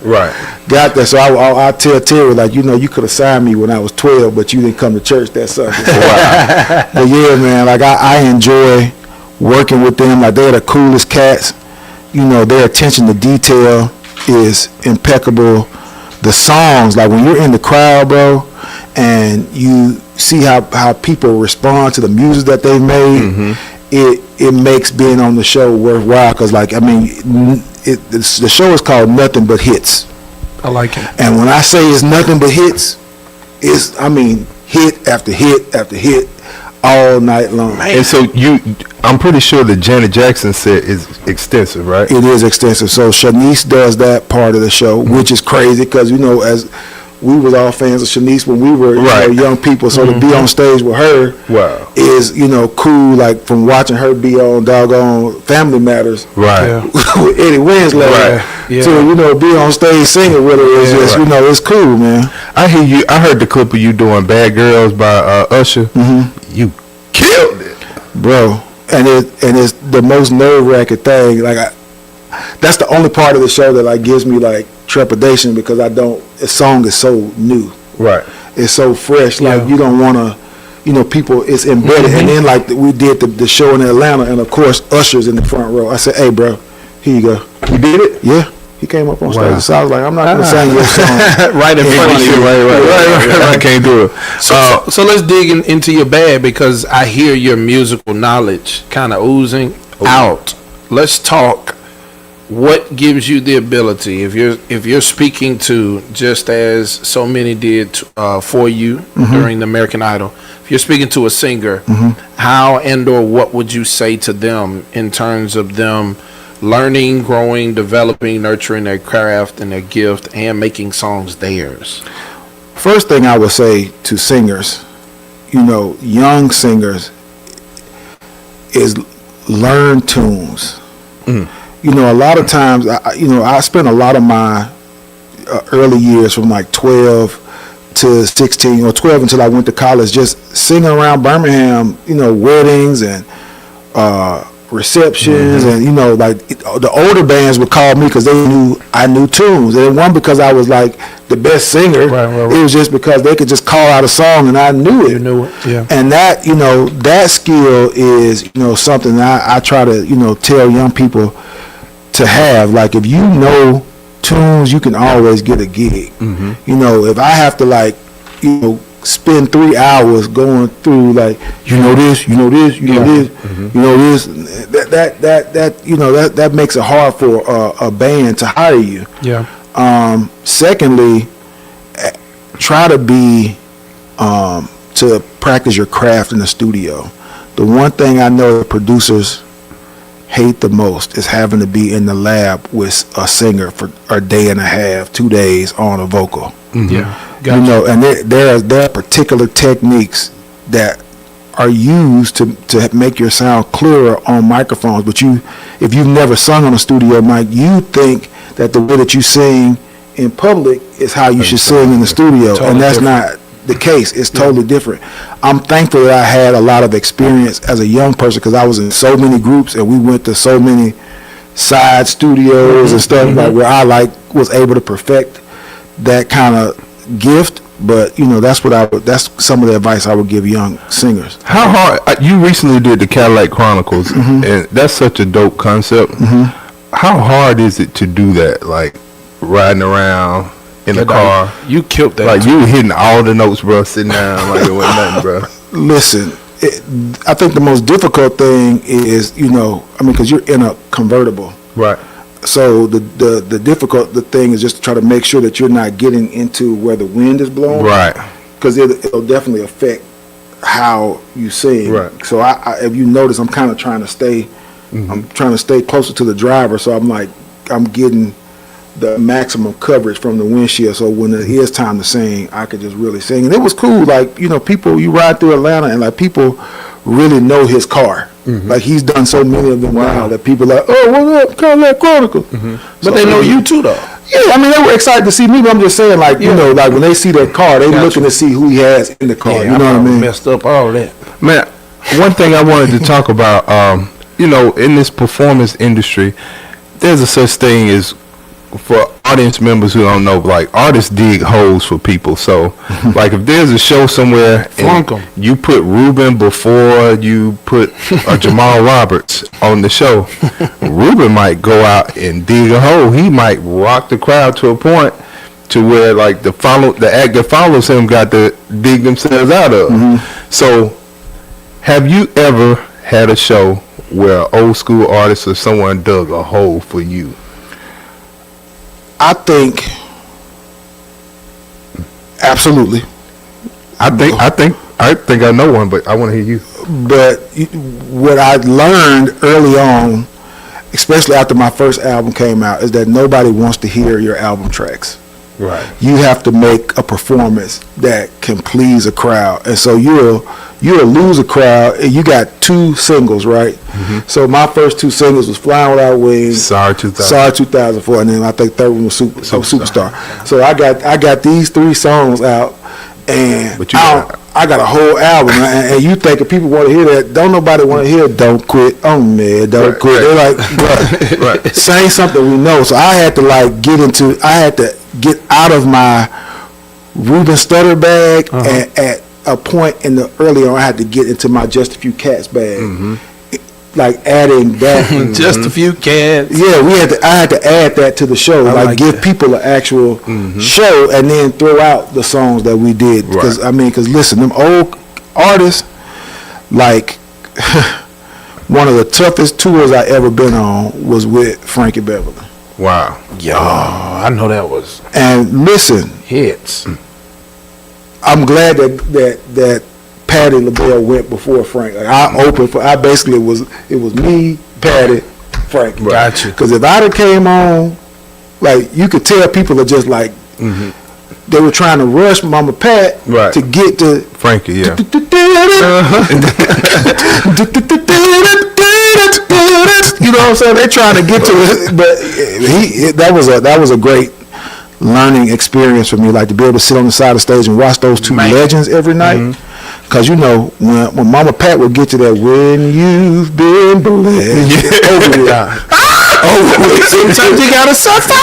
[SPEAKER 3] got there. So I tell Terry, like, you know, you could have signed me when I was 12, but you didn't come to church that Sunday. Wow. But yeah, man, like I enjoy working with them. Like, they're the coolest cats. You know, their attention to detail is impeccable. The songs, like when you're in the crowd, bro, and you see how people respond to the music that they've made, it makes being on the show worthwhile. Because, like, I mean, the show is called Nothing But Hits.
[SPEAKER 1] I like it.
[SPEAKER 3] And when I say it's nothing but hits, it's, I mean, hit after hit after hit all night long.
[SPEAKER 2] Man. And so I'm pretty sure the Janet Jackson set is extensive, right?
[SPEAKER 3] It is extensive. So Shanice does that part of the show, which is crazy because, you know, as we was all fans of Shanice when we were young people. So to be on stage with her is, you know, cool. Like from watching her be on doggone Family Matters with Eddie Winslow to, you know, be on stage singing with her is just, you know, it's cool, man.
[SPEAKER 2] I hear you. I heard the clip of you doing Bad Girls by Usher. You killed it,
[SPEAKER 3] bro. And it's the most nerve-wracking thing. Like, that's the only part of the show that like gives me like trepidation because the song is so new. Right. It's so fresh. Like you don't want to, you know, people, it's embedded. And then like we did the show in Atlanta and of course Usher's in the front row. I said, hey bro, here you go. You did it? Yeah. He came up on stage. So I was like, I'm not going to sing your song.
[SPEAKER 1] Right in front of you.
[SPEAKER 2] Right. I can't do it.
[SPEAKER 1] So let's dig into your bag because I hear your musical knowledge kind of oozing out. Let's talk. What gives you the ability, if you're speaking to, just as so many did for you during the American Idol, if you're speaking to a singer, how and or what would you say to them in terms of them learning, growing, developing, nurturing their craft and their gift and making songs theirs?
[SPEAKER 3] First thing I would say to singers, you know, young singers, is learn tunes. You know, a lot of times, I spent a lot of my early years from like 12 to 16 or 12 until I went to college just singing around Birmingham, you know, weddings and receptions and, you know, like the older bands would call me because they knew I knew tunes. And it wasn't because I was like the best singer. Right. It was just because they could just call out a song and I knew it.
[SPEAKER 1] You knew it, yeah.
[SPEAKER 3] And that, you know, that skill is, you know, something that I try to, you know, tell young people to have. Like, if you know tunes, you can always get a gig. You know, if I have to, like, you know, spend 3 hours going through, like, you know this, you know this, you know this, you know this, that you know, that makes it hard for a band to hire you. Yeah. Secondly, try to be to practice your craft in the studio. The one thing I know that producers hate the most is having to be in the lab with a singer for a day and a half, 2 days on a vocal.
[SPEAKER 1] Yeah.
[SPEAKER 3] Gotcha. You know, and there are particular techniques that are used to make your sound clearer on microphones. But if you've never sung on a studio mic, you think that the way that you sing in public is how you should sing in the studio, and that's not the case. It's totally different. I'm thankful that I had a lot of experience as a young person because I was in so many groups and we went to so many side studios and stuff like where I was able to perfect that kind of gift. But you know, that's some of the advice I would give young singers.
[SPEAKER 2] How hard? You recently did the Cadillac Chronicles, and that's such a dope concept. how hard is it to do that? Like riding around in the car.
[SPEAKER 1] You killed that.
[SPEAKER 2] Like you were hitting all the notes, bro. Sitting down like it wasn't nothing, bro.
[SPEAKER 3] Listen, I think the most difficult thing is, because you're in a convertible.
[SPEAKER 2] Right.
[SPEAKER 3] So the difficult thing is just to try to make sure that you're not getting into where the wind is blowing.
[SPEAKER 2] Right.
[SPEAKER 3] Because it'll definitely affect how you sing.
[SPEAKER 2] Right.
[SPEAKER 3] So I if you notice, I'm kind of trying to stay. I'm trying to stay closer to the driver. So I'm getting the maximum coverage from the windshield. So when it is time to sing, I could just really sing. And it was cool. Like, people, you ride through Atlanta and like people really know his car. Like he's done so many of them now that people are like, oh, what up, Cadillac Chronicle.
[SPEAKER 1] But they know you too, though.
[SPEAKER 3] Yeah, I mean, they were excited to see me, but I'm just saying, like, like when they see that car, they looking to see who he has in the car.
[SPEAKER 1] Yeah,
[SPEAKER 3] you know what I mean?
[SPEAKER 1] Messed up all that.
[SPEAKER 2] Man, one thing I wanted to talk about, in this performance industry, there's a such thing as, for audience members who don't know, like artists dig holes for people. So, like if there's a show somewhere and you put Ruben before you put Jamal Roberts on the show, Ruben might go out and dig a hole. He might rock the crowd to a point to where like the act that follows him got to dig themselves out of. So, have you ever had a show where an old school artist or someone dug a hole for you?
[SPEAKER 3] I think absolutely.
[SPEAKER 2] I think I know one, but I want to hear you.
[SPEAKER 3] But what I learned early on, especially after my first album came out, is that nobody wants to hear your album tracks.
[SPEAKER 2] Right.
[SPEAKER 3] You have to make a performance that can please a crowd, and so you'll lose a crowd. And you got 2 singles, right? So my first 2 singles was "Flying Without Wings,"
[SPEAKER 2] Sorry
[SPEAKER 3] 2004, and then I think third one was Superstar. So I got these 3 songs out, and
[SPEAKER 2] But
[SPEAKER 3] I got a whole album. And you think if people want to hear that, don't nobody want to hear "Don't Quit." Oh man, don't quit. They're like, bro, saying something we know. So I had to get out of my Ruben Studdard bag, and at a point in the early on, I had to get into my Just a Few Cats bag, like adding that.
[SPEAKER 1] Just a few cats.
[SPEAKER 3] Yeah, I had to add that to the show, like give people an actual show, and then throw out the songs that we did. Because because listen, them old artists, like one of the toughest tours I ever been on was with Frankie Beverly.
[SPEAKER 2] Wow.
[SPEAKER 1] Yo, I know that was.
[SPEAKER 3] And listen,
[SPEAKER 1] hits.
[SPEAKER 3] I'm glad that Patti LaBelle went before Frank. Like I opened for. It was me, Patti, Frank.
[SPEAKER 1] Gotcha.
[SPEAKER 3] Because if I'd have came on, like you could tell people are just like they were trying to rush Mama Pat to get to
[SPEAKER 2] Frankie. Yeah.
[SPEAKER 3] You know what I'm saying? They're trying to get to it, but that was a great learning experience for me, like to be able to sit on the side of the stage and watch those 2 legends every night. Because when Mama Pat would get to that, when you've been blessed, over with. Sometimes you gotta suffer.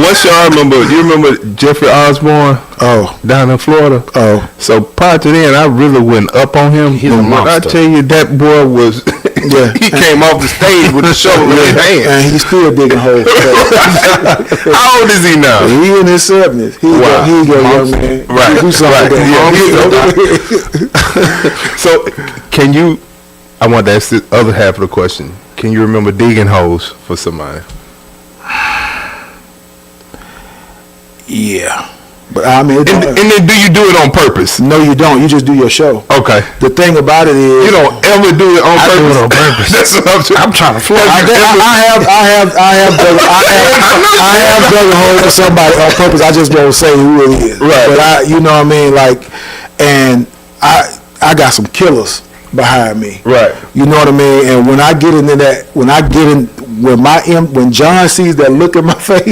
[SPEAKER 2] What's your remember? Do you remember Jeffrey Osborne? Down in Florida. So prior to then, I really went up on him.
[SPEAKER 1] He's a monster.
[SPEAKER 2] I tell you, that boy was. He came off the stage with a shoulder in his hand,
[SPEAKER 3] and he's still digging holes.
[SPEAKER 2] How old is he now?
[SPEAKER 3] He in his 70s. He's a young man.
[SPEAKER 2] Right. So, can you? I want to ask the other half of the question. Can you remember digging holes for somebody?
[SPEAKER 3] Yeah. But I mean,
[SPEAKER 2] and then do you do it on purpose?
[SPEAKER 3] No, you don't. You just do your show.
[SPEAKER 2] Okay.
[SPEAKER 3] The thing about it is,
[SPEAKER 2] you don't ever do it on purpose.
[SPEAKER 1] Do it on purpose.
[SPEAKER 2] That's what
[SPEAKER 1] I'm trying to float.
[SPEAKER 3] I have dug a hole for somebody on purpose. I just don't say who it is.
[SPEAKER 2] Right.
[SPEAKER 3] But you know what I mean, like, and I got some killers behind me.
[SPEAKER 2] Right.
[SPEAKER 3] You know what I mean? And when I get into that, when John sees that look in my face,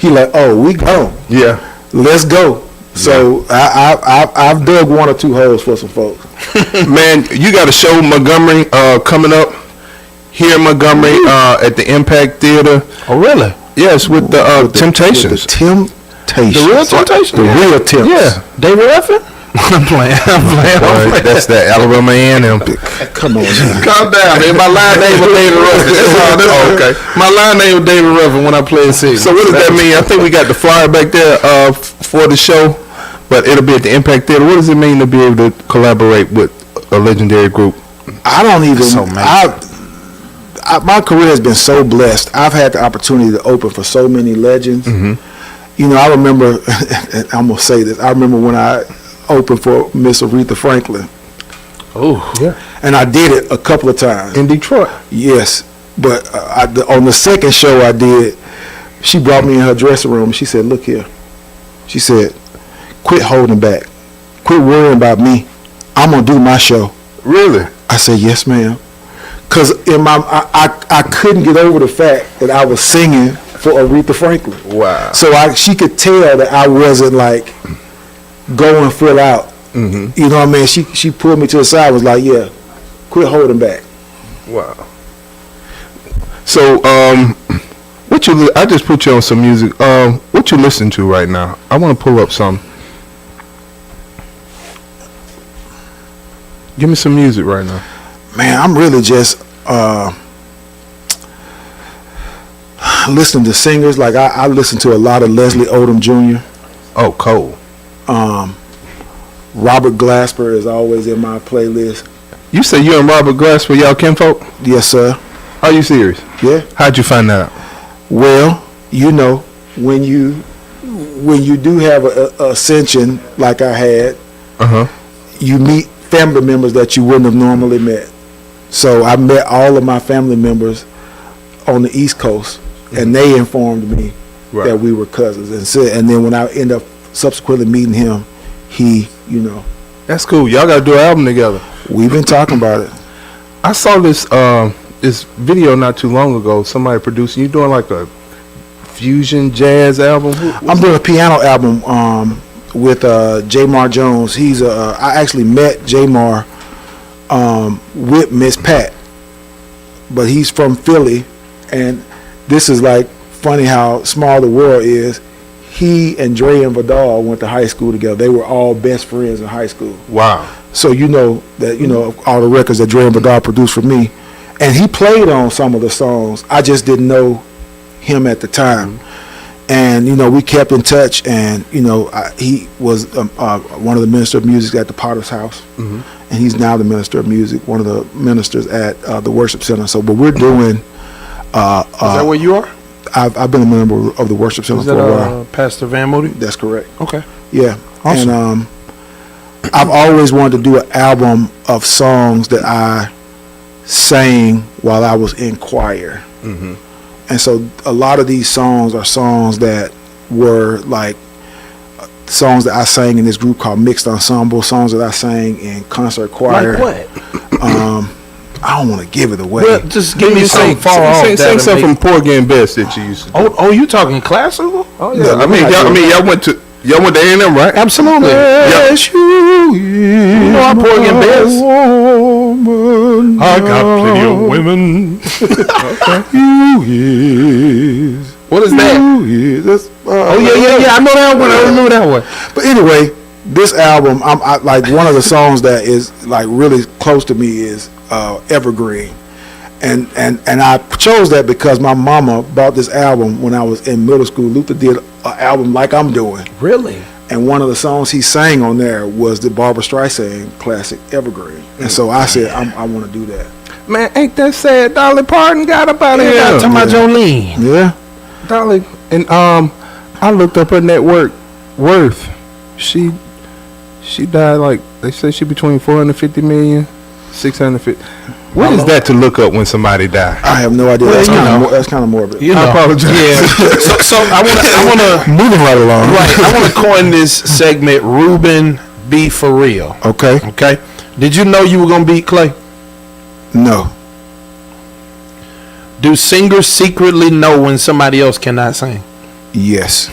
[SPEAKER 3] he like, oh, we gone.
[SPEAKER 2] Yeah.
[SPEAKER 3] Let's go. So I've dug 1 or 2 holes for some folks.
[SPEAKER 2] Man, you got a show Montgomery coming up here in Montgomery at the Impact Theater.
[SPEAKER 1] Oh, really?
[SPEAKER 2] Yes, with the Temptations.
[SPEAKER 3] The Temptations.
[SPEAKER 1] The real Temptations.
[SPEAKER 3] The real Temps.
[SPEAKER 1] Yeah. David Ruffin? I'm playing.
[SPEAKER 2] That's that Alabama A&M.
[SPEAKER 3] Come on, man.
[SPEAKER 1] Calm down, man. My line name was David Ruffin. That's all. Okay. My line name was David Ruffin when I play sing.
[SPEAKER 2] So what does that mean? I think we got the flyer back there for the show, but it'll be at the Impact Theater. What does it mean to be able to collaborate with a legendary group?
[SPEAKER 3] I don't even.
[SPEAKER 1] So
[SPEAKER 3] my career has been so blessed. I've had the opportunity to open for so many legends. You know, I remember. I'm gonna say this. I remember when I opened for Miss Aretha Franklin.
[SPEAKER 1] Oh,
[SPEAKER 2] Yeah.
[SPEAKER 3] And I did it a couple of times.
[SPEAKER 2] In Detroit.
[SPEAKER 3] Yes, but on the second show I did, she brought me in her dressing room and she said, "Look here," she said, "quit holding back, quit worrying about me. I'm gonna do my show."
[SPEAKER 2] Really?
[SPEAKER 3] I said, "Yes, ma'am," because I couldn't get over the fact that I was singing for Aretha Franklin.
[SPEAKER 2] Wow.
[SPEAKER 3] So she could tell that I wasn't like going full out. You know what I mean? She pulled me to the side. Was like, "Yeah, quit holding back."
[SPEAKER 2] Wow. So, I just put you on some music. What you listen to right now? I want to pull up some. Give me some music right now.
[SPEAKER 3] Man, I'm really just listening to singers. Like I listen to a lot of Leslie Odom Jr.
[SPEAKER 2] Oh, Cole.
[SPEAKER 3] Robert Glasper is always in my playlist.
[SPEAKER 2] You say you and Robert Glasper, y'all kinfolk?
[SPEAKER 3] Yes, sir.
[SPEAKER 2] Are you serious?
[SPEAKER 3] Yeah.
[SPEAKER 2] How'd you find that out?
[SPEAKER 3] Well, you know, when you do have a ascension like I had, you meet family members that you wouldn't have normally met. So I met all of my family members on the East Coast, and they informed me that we were cousins. And then when I end up subsequently meeting him, he, you know.
[SPEAKER 2] That's cool. Y'all got to do an album together.
[SPEAKER 3] We've been talking about it.
[SPEAKER 2] I saw this this video not too long ago. Somebody producing. You doing like a fusion jazz album?
[SPEAKER 3] I'm doing a piano album with Jamar Jones. I actually met Jamar with Miss Pat, but he's from Philly, and this is like funny how small the world is. He and Dre and Vidal went to high school together. They were all best friends in high school.
[SPEAKER 2] Wow.
[SPEAKER 3] So you know all the records that Dre and Vidal produced for me, and he played on some of the songs. I just didn't know him at the time. And we kept in touch, and he was one of the minister of music at the Potter's House, and he's now the minister of music, one of the ministers at the worship center. So, but we're doing. Is
[SPEAKER 1] that where you are?
[SPEAKER 3] I've been a member of the worship center for a while.
[SPEAKER 1] Pastor Van Moody?
[SPEAKER 3] That's correct.
[SPEAKER 1] Okay.
[SPEAKER 3] Yeah.
[SPEAKER 1] Awesome.
[SPEAKER 3] And I've always wanted to do an album of songs that I sang while I was in choir. And so a lot of these songs are songs that were like songs that I sang in this group called Mixed Ensemble, songs that I sang in concert choir.
[SPEAKER 1] Like what?
[SPEAKER 3] I don't want to give it away.
[SPEAKER 1] Well, just give me something far off.
[SPEAKER 2] Sing something from Poor Getting Best that you used to do.
[SPEAKER 1] Oh, you talking classical?
[SPEAKER 2] Oh yeah. Y'all went to A&M, right?
[SPEAKER 1] Absolutely.
[SPEAKER 3] Yes, you
[SPEAKER 1] know I'm Poor Getting Best.
[SPEAKER 3] Woman,
[SPEAKER 1] I got plenty of women.
[SPEAKER 3] you is.
[SPEAKER 1] What is that?
[SPEAKER 3] You is. That's,
[SPEAKER 1] Oh yeah. I know that one. I remember that one.
[SPEAKER 3] But anyway, this album, I like one of the songs that is like really close to me is Evergreen, and I chose that because my mama bought this album when I was in middle school. Luther did an album like I'm doing.
[SPEAKER 1] Really?
[SPEAKER 3] And one of the songs he sang on there was the Barbra Streisand classic Evergreen. And so I said, I want to do that.
[SPEAKER 2] Man, ain't that sad? Dolly Parton got up out of here.
[SPEAKER 1] Talking about Jolene.
[SPEAKER 3] Yeah.
[SPEAKER 2] Dolly, and I looked up her net worth. She died like they say she between 450 million, 650. What is that to look up when somebody died?
[SPEAKER 3] I have no idea. That's kind of morbid.
[SPEAKER 2] I apologize.
[SPEAKER 1] Yeah. so I want to
[SPEAKER 3] Moving right along.
[SPEAKER 1] Right. I want to coin this segment Ruben Be For Real.
[SPEAKER 3] Okay.
[SPEAKER 1] Okay. Did you know you were gonna beat Clay?
[SPEAKER 3] No.
[SPEAKER 1] Do singers secretly know when somebody else cannot sing?
[SPEAKER 3] Yes.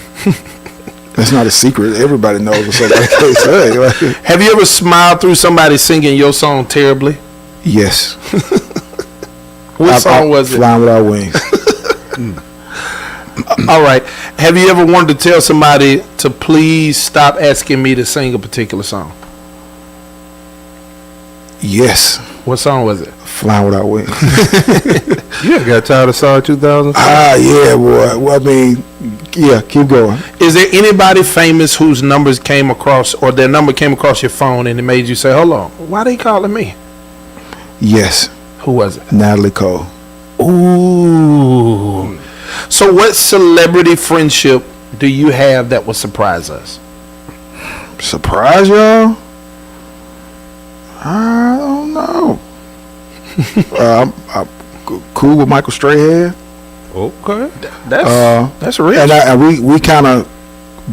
[SPEAKER 3] That's not a secret. Everybody knows what somebody can say.
[SPEAKER 1] Have you ever smiled through somebody singing your song terribly?
[SPEAKER 3] Yes.
[SPEAKER 1] What song was it?
[SPEAKER 3] Flying Without Wings.
[SPEAKER 1] All right. Have you ever wanted to tell somebody to please stop asking me to sing a particular song?
[SPEAKER 3] Yes.
[SPEAKER 1] What song was it?
[SPEAKER 3] Flying Without Wings.
[SPEAKER 2] You ever got tired of Sorry 2000?
[SPEAKER 3] Yeah, boy. Well, I mean, yeah, keep going.
[SPEAKER 1] Is there anybody famous whose numbers came across, or their number came across your phone and it made you say, hold on, why they calling me?
[SPEAKER 3] Yes.
[SPEAKER 1] Who was it?
[SPEAKER 3] Natalie Cole.
[SPEAKER 1] Ooh. So what celebrity friendship do you have that would surprise us?
[SPEAKER 3] Surprise y'all? I don't know. I'm cool with Michael Strahan.
[SPEAKER 1] Okay. That's real.
[SPEAKER 3] And we kind of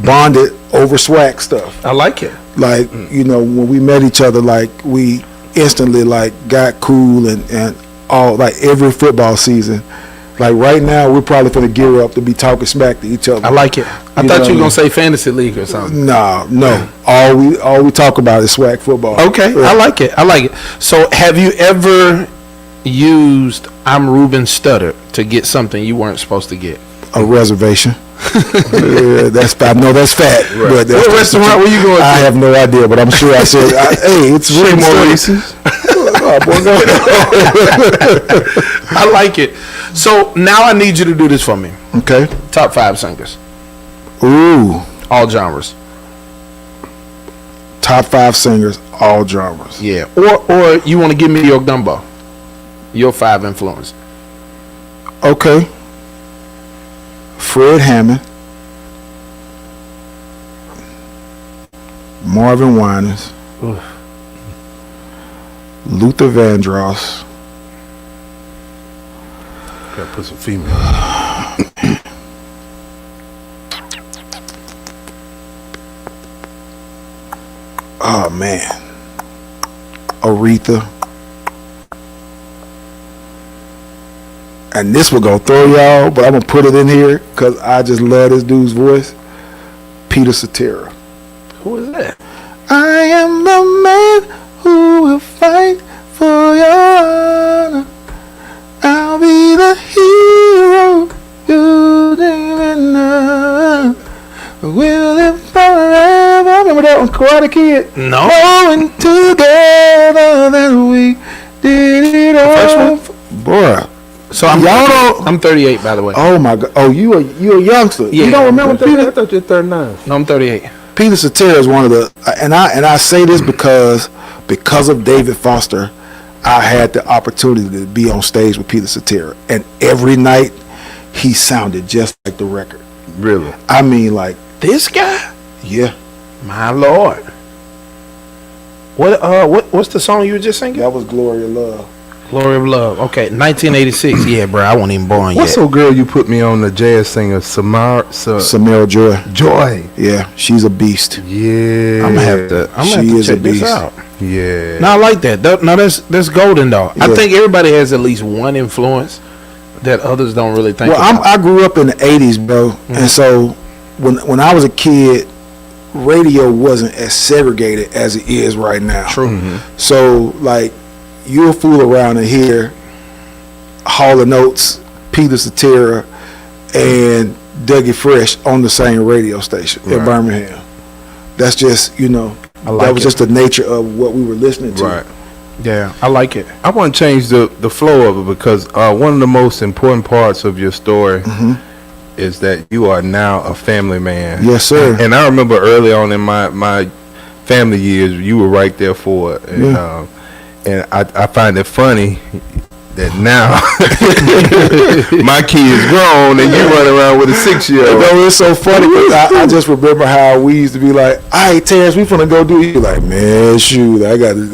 [SPEAKER 3] bonded over swag stuff.
[SPEAKER 1] I like it.
[SPEAKER 3] Like, you know, when we met each other, like, we instantly, like, got cool and all, like, every football season. Like, right now, we're probably going to gear up to be talking smack to each other.
[SPEAKER 1] I like it. I thought you were going to say fantasy league or something.
[SPEAKER 3] No. All we talk about is swag football.
[SPEAKER 1] Okay. Yeah. I like it. So, have you ever used I'm Ruben Studdard to get something you weren't supposed to get?
[SPEAKER 3] A reservation. I know that's fat.
[SPEAKER 2] Right.
[SPEAKER 3] But
[SPEAKER 1] what restaurant were you going to?
[SPEAKER 3] I have no idea, but I'm sure I said, hey, it's Ruben Studdard.
[SPEAKER 1] I like it. So now I need you to do this for me.
[SPEAKER 3] Okay.
[SPEAKER 1] Top 5 singers.
[SPEAKER 3] Ooh.
[SPEAKER 1] All genres.
[SPEAKER 3] Top 5 singers, all genres.
[SPEAKER 1] Yeah. Or you want to give me your gumbo? Your 5 influence.
[SPEAKER 3] Okay. Fred Hammond. Marvin Winans.
[SPEAKER 1] Oof.
[SPEAKER 3] Luther Vandross.
[SPEAKER 2] Gotta put some female.
[SPEAKER 3] Oh man. Aretha. And this will go throw y'all, but I'm gonna put it in here because I just love this dude's voice. Peter Cetera.
[SPEAKER 1] Who is that?
[SPEAKER 3] I am the man who will fight for your honor. I'll be the hero you didn't know. We'll live forever. Remember that one, Karate Kid?
[SPEAKER 1] No.
[SPEAKER 3] Going together that we did it all. Boy.
[SPEAKER 1] So I'm 38, by the way.
[SPEAKER 3] Oh my God. Oh, you a youngster.
[SPEAKER 1] Yeah.
[SPEAKER 3] You don't remember Peter?
[SPEAKER 2] I thought you were 39.
[SPEAKER 1] No, I'm 38.
[SPEAKER 3] Peter Cetera is one of the, and I say this because of David Foster, I had the opportunity to be on stage with Peter Cetera, and every night he sounded just like the record.
[SPEAKER 2] Really?
[SPEAKER 3] I mean, like
[SPEAKER 1] This guy?
[SPEAKER 3] yeah.
[SPEAKER 1] My Lord. What's the song you were just singing?
[SPEAKER 3] That was Glory of Love.
[SPEAKER 1] Glory of Love. Okay, 1986. Yeah, bro, I wasn't even born
[SPEAKER 2] What's
[SPEAKER 1] yet.
[SPEAKER 2] so girl you put me on, the jazz singer
[SPEAKER 3] Samara Joy.
[SPEAKER 2] Joy?
[SPEAKER 3] Yeah, she's a beast.
[SPEAKER 2] Yeah.
[SPEAKER 3] I'm gonna have to.
[SPEAKER 1] I'm
[SPEAKER 3] She
[SPEAKER 1] gonna have to
[SPEAKER 3] is a
[SPEAKER 1] check this
[SPEAKER 3] beast.
[SPEAKER 1] out.
[SPEAKER 2] Yeah.
[SPEAKER 1] No, I like that. No, that's golden though. I
[SPEAKER 3] Yeah.
[SPEAKER 1] think everybody has at least one influence that others don't really think
[SPEAKER 3] Well,
[SPEAKER 1] about.
[SPEAKER 3] I grew up in the '80s, bro, and so when I was a kid, radio wasn't as segregated as it is right now.
[SPEAKER 1] True.
[SPEAKER 3] So like, you'll fool around and hear Hall & Oates, Peter Cetera, and Dougie Fresh on the same radio station in
[SPEAKER 2] Right.
[SPEAKER 3] Birmingham. That's just, that was just the nature of what we were listening to.
[SPEAKER 2] Right.
[SPEAKER 1] Yeah, I like it.
[SPEAKER 2] I want to change the flow of it because one of the most important parts of your story is that you are now a family man.
[SPEAKER 3] Yes, sir.
[SPEAKER 2] And I remember early on in my family years, you were right there for it. And, and I find it funny that now my kid's grown and you run around with a 6-year-old.
[SPEAKER 3] No, it's so funny because I just remember how we used to be like, all right, Terrence, we finna go do it. You're like, man, shoot, I got it.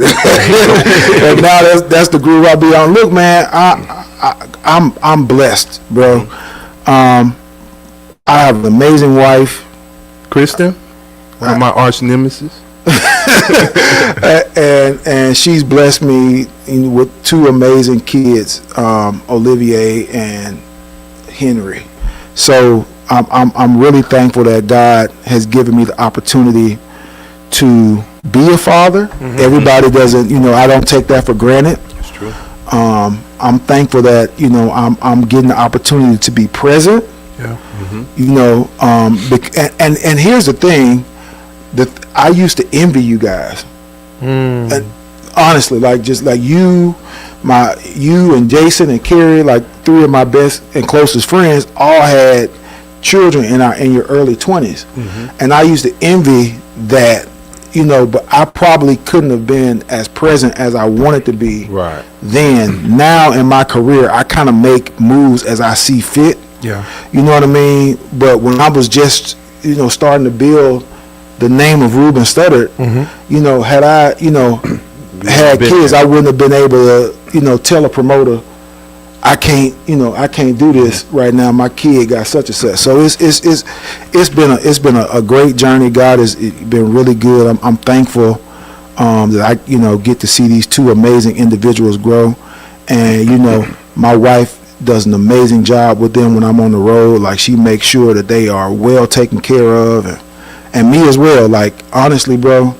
[SPEAKER 3] And now that's the groove I be on. Look, man, I'm blessed, bro. I have an amazing wife.
[SPEAKER 2] Kristen, one of my arch nemesis.
[SPEAKER 3] and she's blessed me with 2 amazing kids, Olivier and Henry. So I'm really thankful that God has given me the opportunity to be a father. Everybody doesn't, I don't take that for granted.
[SPEAKER 2] That's true.
[SPEAKER 3] I'm thankful that I'm getting the opportunity to be present.
[SPEAKER 1] Yeah.
[SPEAKER 3] And here's the thing. I used to envy you guys. And honestly, like just like you and Jason and Kerry, like 3 of my best and closest friends, all had children in your early 20s, and I used to envy that, you know. But I probably couldn't have been as present as I wanted to be.
[SPEAKER 1] Right.
[SPEAKER 3] Then now in my career, I kind of make moves as I see fit.
[SPEAKER 1] Yeah.
[SPEAKER 3] You know what I mean? But when I was just, you know, starting to build the name of Ruben Studdard, you know, had I, you know, had kids, I wouldn't have been able to, you know, tell a promoter, I can't do this right now. My kid got such and such. So it's been a great journey. God has been really good. I'm thankful that I, you know, get to see these 2 amazing individuals grow, and you know, my wife does an amazing job with them when I'm on the road. Like, she makes sure that they are well taken care of, and me as well. Like, honestly, bro,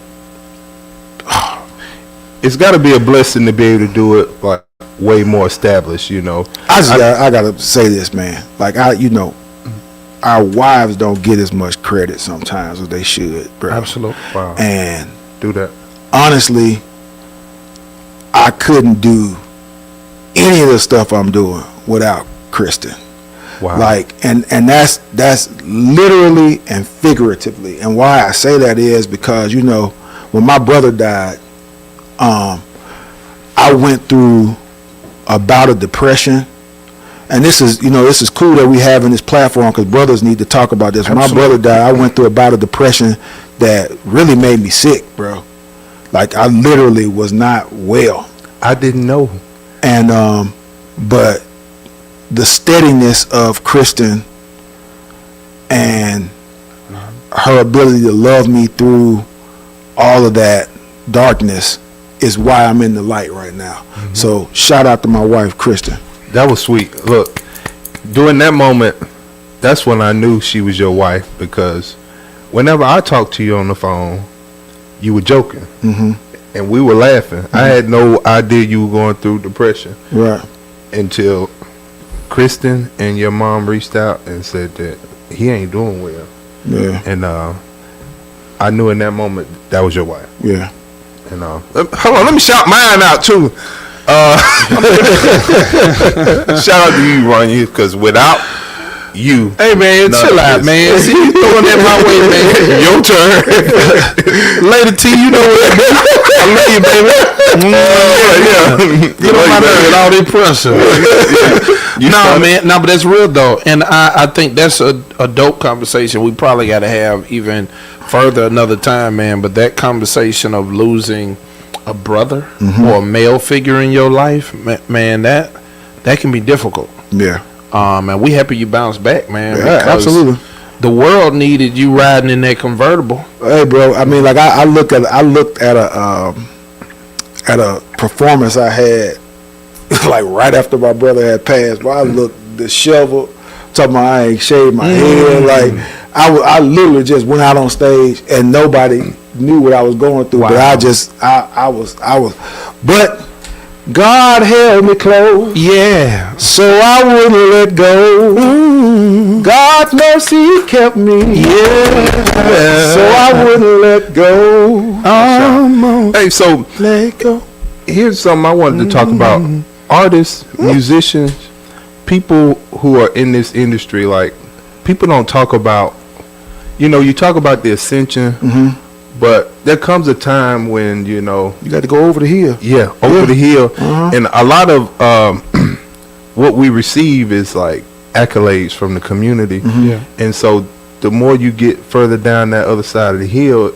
[SPEAKER 2] it's got to be a blessing to be able to do it like way more established, you know.
[SPEAKER 3] I gotta say this, man. Like, you know, our wives don't get as much credit sometimes as they should, bro.
[SPEAKER 1] Absolutely.
[SPEAKER 2] Wow.
[SPEAKER 3] And
[SPEAKER 2] Do that.
[SPEAKER 3] honestly, I couldn't do any of the stuff I'm doing without Kristen.
[SPEAKER 2] Wow.
[SPEAKER 3] Like, and that's literally and figuratively. And why I say that is because, you know, when my brother died, I went through a bout of depression. And this is cool that we have in this platform, because brothers need to talk about this. When my brother died, I went through a bout of depression that really made me sick, bro. Like, I literally was not well.
[SPEAKER 2] I didn't know.
[SPEAKER 3] And but the steadiness of Kristen and her ability to love me through all of that darkness is why I'm in the light right now. So shout out to my wife, Kristen.
[SPEAKER 2] That was sweet. Look, during that moment, that's when I knew she was your wife, because whenever I talked to you on the phone, you were joking. And we were laughing. I had no idea you were going through depression.
[SPEAKER 3] Right.
[SPEAKER 2] Until Kristen and your mom reached out and said that he ain't doing well.
[SPEAKER 3] Yeah.
[SPEAKER 2] And I knew in that moment that was your wife.
[SPEAKER 3] Yeah.
[SPEAKER 2] And hold on, let me shout mine out too. Shout out to you, Ronnie, because without you,
[SPEAKER 1] Hey man, chill out, man. See you throwing that my way, man.
[SPEAKER 2] your turn.
[SPEAKER 1] Lady T, you know what? I love you, baby. You know my nerve with all that pressure. No, man. No, but that's real though, and I think that's a dope conversation. We probably got to have even further another time, man. But that conversation of losing a brother or a male figure in your life, man, that can be difficult.
[SPEAKER 3] Yeah.
[SPEAKER 1] And we happy you bounced back, man.
[SPEAKER 3] Yeah,
[SPEAKER 1] because
[SPEAKER 3] absolutely.
[SPEAKER 1] The world needed you riding in that convertible.
[SPEAKER 3] Hey, bro. I mean, like I looked at a performance I had like right after my brother had passed. Bro, I looked disheveled. Talking about I ain't shaved my head. Like I literally just went out on stage and nobody knew what I was going through.
[SPEAKER 1] Wow.
[SPEAKER 3] But I was. But God held me close.
[SPEAKER 1] Yeah.
[SPEAKER 3] So I wouldn't let go. God's mercy kept me.
[SPEAKER 1] Yeah.
[SPEAKER 3] So I wouldn't let go.
[SPEAKER 2] Hey, so
[SPEAKER 3] Let go.
[SPEAKER 2] here's something I wanted to talk about. Artists, musicians, people who are in this industry, like, people don't talk about, you know, you talk about the ascension, but there comes a time when, you know,
[SPEAKER 3] You got to go over the hill.
[SPEAKER 2] over the hill. And a lot of what we receive is like accolades from the community.
[SPEAKER 1] Yeah.
[SPEAKER 2] And so the more you get further down that other side of the hill,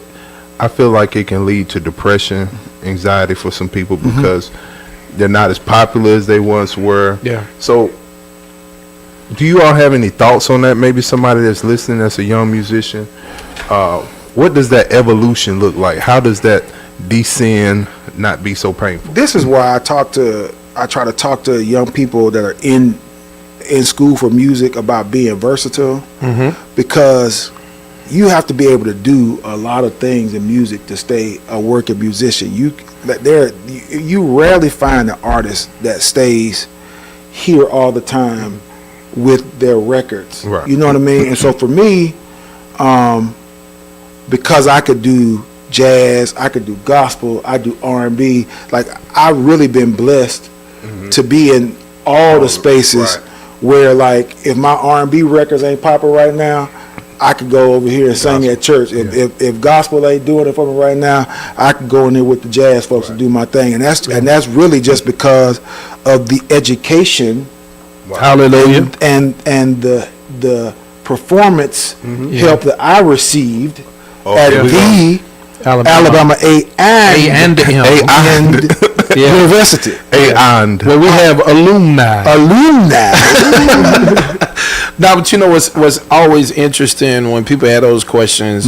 [SPEAKER 2] I feel like it can lead to depression, anxiety for some people, because they're not as popular as they once were.
[SPEAKER 1] Yeah.
[SPEAKER 2] So do you all have any thoughts on that? Maybe somebody that's listening that's a young musician. What does that evolution look like? How does that descend not be so painful?
[SPEAKER 3] This is why I try to talk to young people that are in school for music about being versatile, because you have to be able to do a lot of things in music to stay a working musician. You rarely find an artist that stays here all the time with their records.
[SPEAKER 2] Right.
[SPEAKER 3] You know what I mean? And so for me, because I could do jazz, I could do gospel, I do R&B. Like, I've really been blessed to be in all the spaces where, like, if my R&B records ain't popping right now, I could go over here and sing at church. If gospel ain't doing it for me right now, I could go in there with the jazz folks and do my thing. And that's really just because of the education,
[SPEAKER 1] hallelujah,
[SPEAKER 3] and the performance help that I received at the Alabama A and University.
[SPEAKER 1] Where we have alumni. Now, but you know what's always interesting when people have those questions,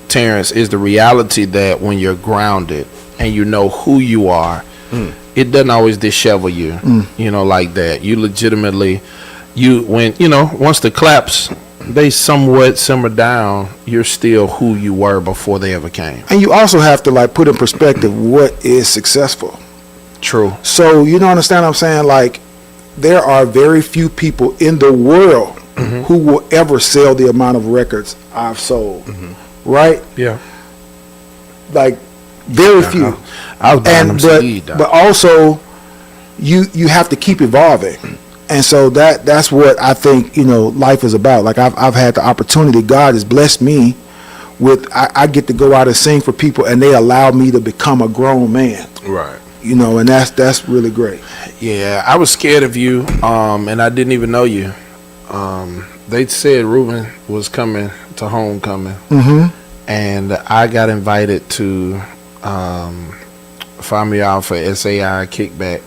[SPEAKER 1] Terrence, is the reality that when you're grounded and you know who you are, it doesn't always dishevel you, you know, like that. You legitimately, once the claps, they somewhat simmer down, you're still who you were before they ever came.
[SPEAKER 3] And you also have to, like, put in perspective what is successful.
[SPEAKER 1] True.
[SPEAKER 3] So, you don't understand what I'm saying? Like, there are very few people in the world who will ever sell the amount of records I've sold. Right?
[SPEAKER 1] Yeah.
[SPEAKER 3] Like, very few.
[SPEAKER 1] I was buying them CDs,
[SPEAKER 3] but also, you have to keep evolving. And so that's what I think, life is about. Like, I've had the opportunity. God has blessed me with, I get to go out and sing for people, and they allow me to become a grown man.
[SPEAKER 2] Right.
[SPEAKER 3] And that's really great.
[SPEAKER 1] Yeah, I was scared of you, and I didn't even know you. They said Ruben was coming to homecoming, and I got invited to Find Me Out for SAI kickback.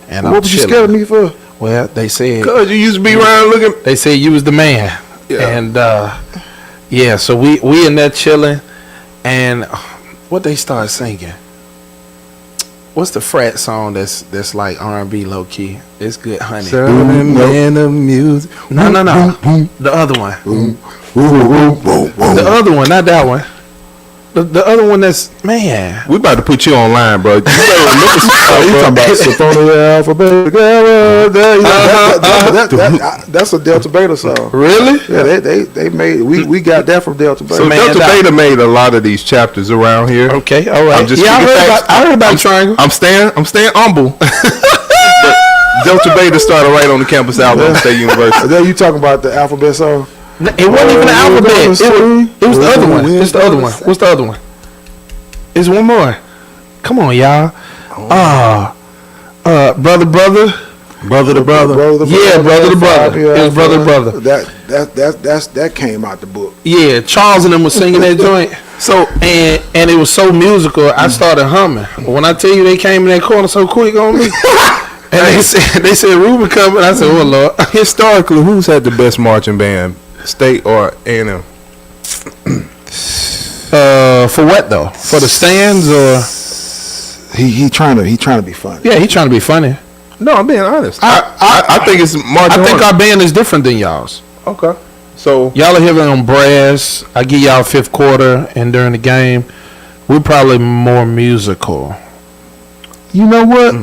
[SPEAKER 1] And
[SPEAKER 3] what was you scared of me for?
[SPEAKER 1] Well, they said,
[SPEAKER 2] because you used to be around looking.
[SPEAKER 1] They said you was the man, and so we in there chilling, and what they started singing. What's the frat song that's like R&B low key? It's good, honey.
[SPEAKER 2] Man of music.
[SPEAKER 1] No. The other one. The other one, not that one. The other one that's, man.
[SPEAKER 2] We about to put you online, bro. You better remember
[SPEAKER 3] you talking about Symphony Alphabet. That's a Delta Beta song.
[SPEAKER 1] Really?
[SPEAKER 3] Yeah, they made we got that from Delta Beta.
[SPEAKER 2] So Delta Beta made a lot of these chapters around here.
[SPEAKER 1] Okay, all right. I heard about Triangle.
[SPEAKER 2] I'm staying humble. Delta Beta started right on the campus of Alabama State University.
[SPEAKER 3] Then you talking about the Alphabet song?
[SPEAKER 1] It wasn't even the alphabet. It was the other one. It's the other one. What's the other one? It's one more. Come on, y'all. Brother to brother. Yeah, brother to brother. It was brother to brother.
[SPEAKER 3] That came out the book.
[SPEAKER 1] Yeah, Charles and them was singing that joint. So and it was so musical. I started humming. When I tell you they came in that corner so quick on me. And they said Ruben coming. I said, oh Lord.
[SPEAKER 2] Historically, who's had the best marching band? State or A&M?
[SPEAKER 1] For what though? For the stands or?
[SPEAKER 3] He trying to be funny.
[SPEAKER 1] Yeah, he trying to be funny.
[SPEAKER 2] No, I'm being honest. I think it's marching.
[SPEAKER 1] I think our band is different than y'all's.
[SPEAKER 2] Okay. So
[SPEAKER 1] y'all are heavy on brass. I give y'all fifth quarter, and during the game, we're probably more musical.
[SPEAKER 3] You know what?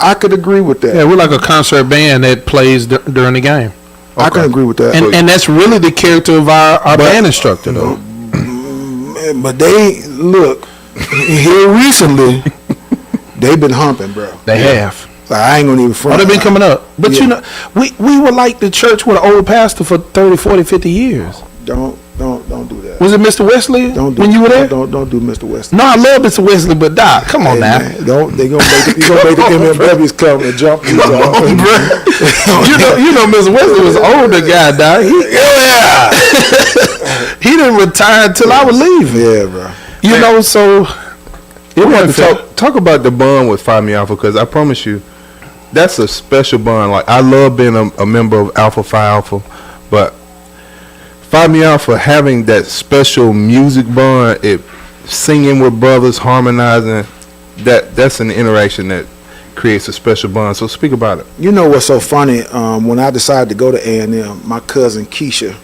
[SPEAKER 3] I could agree with that.
[SPEAKER 1] Yeah, we're like a concert band that plays during the game.
[SPEAKER 3] Okay. I can agree with that.
[SPEAKER 1] And that's really the character of our band instructor, though.
[SPEAKER 3] But they, look, here recently, they've been humping, bro.
[SPEAKER 1] They have.
[SPEAKER 3] Like, I ain't going to even front.
[SPEAKER 1] They've been coming up. But, we were like the church with an old pastor for 30, 40, 50 years.
[SPEAKER 3] Don't do that.
[SPEAKER 1] Was it Mr. Wesley when you were there?
[SPEAKER 3] Don't do Mr. Wesley.
[SPEAKER 1] No, I love Mr. Wesley, but Doc, come on now.
[SPEAKER 3] Man, they gonna make the MMWs come and jump these off.
[SPEAKER 1] you know, Mr. Wesley was an older guy, Doc. He didn't retire until I was leaving.
[SPEAKER 3] Yeah, bro.
[SPEAKER 1] You know, so
[SPEAKER 2] we have to talk about the bond with Phi Mu Alpha, because I promise you, that's a special bond. Like, I love being a member of Alpha Phi Alpha, but Phi Mu Alpha having that special music bond, singing with brothers, harmonizing, that's an interaction that creates a special bond. So speak about it.
[SPEAKER 3] You know what's so funny? When I decided to go to A&M, my cousin Keisha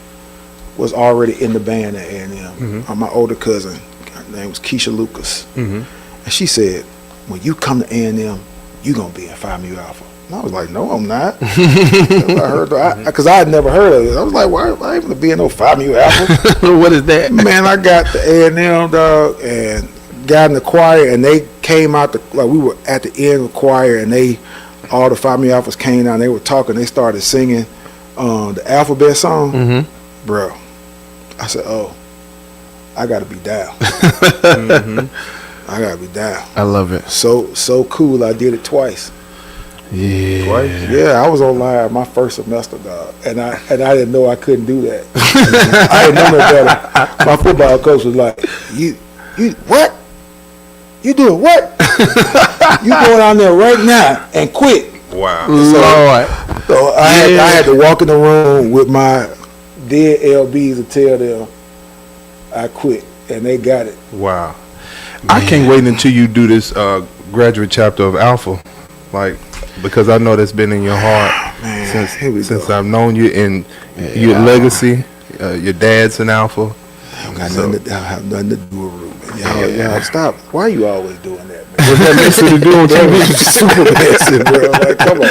[SPEAKER 3] was already in the band at A&M. My older cousin, her name was Keisha Lucas, and she said, "When you come to A&M, you gonna be in Phi Mu Alpha." And I was like, no, I'm not. I heard because I had never heard of it. I was like, why I ain't gonna be in no Phi Mu Alpha?
[SPEAKER 1] What is that?
[SPEAKER 3] Man, I got the A&M dog and got in the choir, and they came out we were at the end of the choir, and all the Phi Mu Alphas came down. They were talking. They started singing the alphabet song, bro. I said, oh, I gotta be down. I gotta be down.
[SPEAKER 1] I love it.
[SPEAKER 3] So cool. I did it twice.
[SPEAKER 1] Yeah.
[SPEAKER 3] Twice? Yeah, I was on live my first semester, dog, and I didn't know I couldn't do that. I didn't know no better. My football coach was like, "You what? You doing what? You going out there right now and quit?"
[SPEAKER 2] Wow.
[SPEAKER 3] So I had to walk in the room with my dead LBs and tell them I quit, and they got it.
[SPEAKER 2] Wow. I can't wait until you do this graduate chapter of Alpha, because I know that's been in your heart since I've known you, and your legacy. Your dad's an Alpha.
[SPEAKER 3] I don't have nothing to do with Ruben. Y'all, stop. Why are you always doing that, man?
[SPEAKER 2] What's that messy to do on TV?
[SPEAKER 3] Super messy, bro. Like, come on.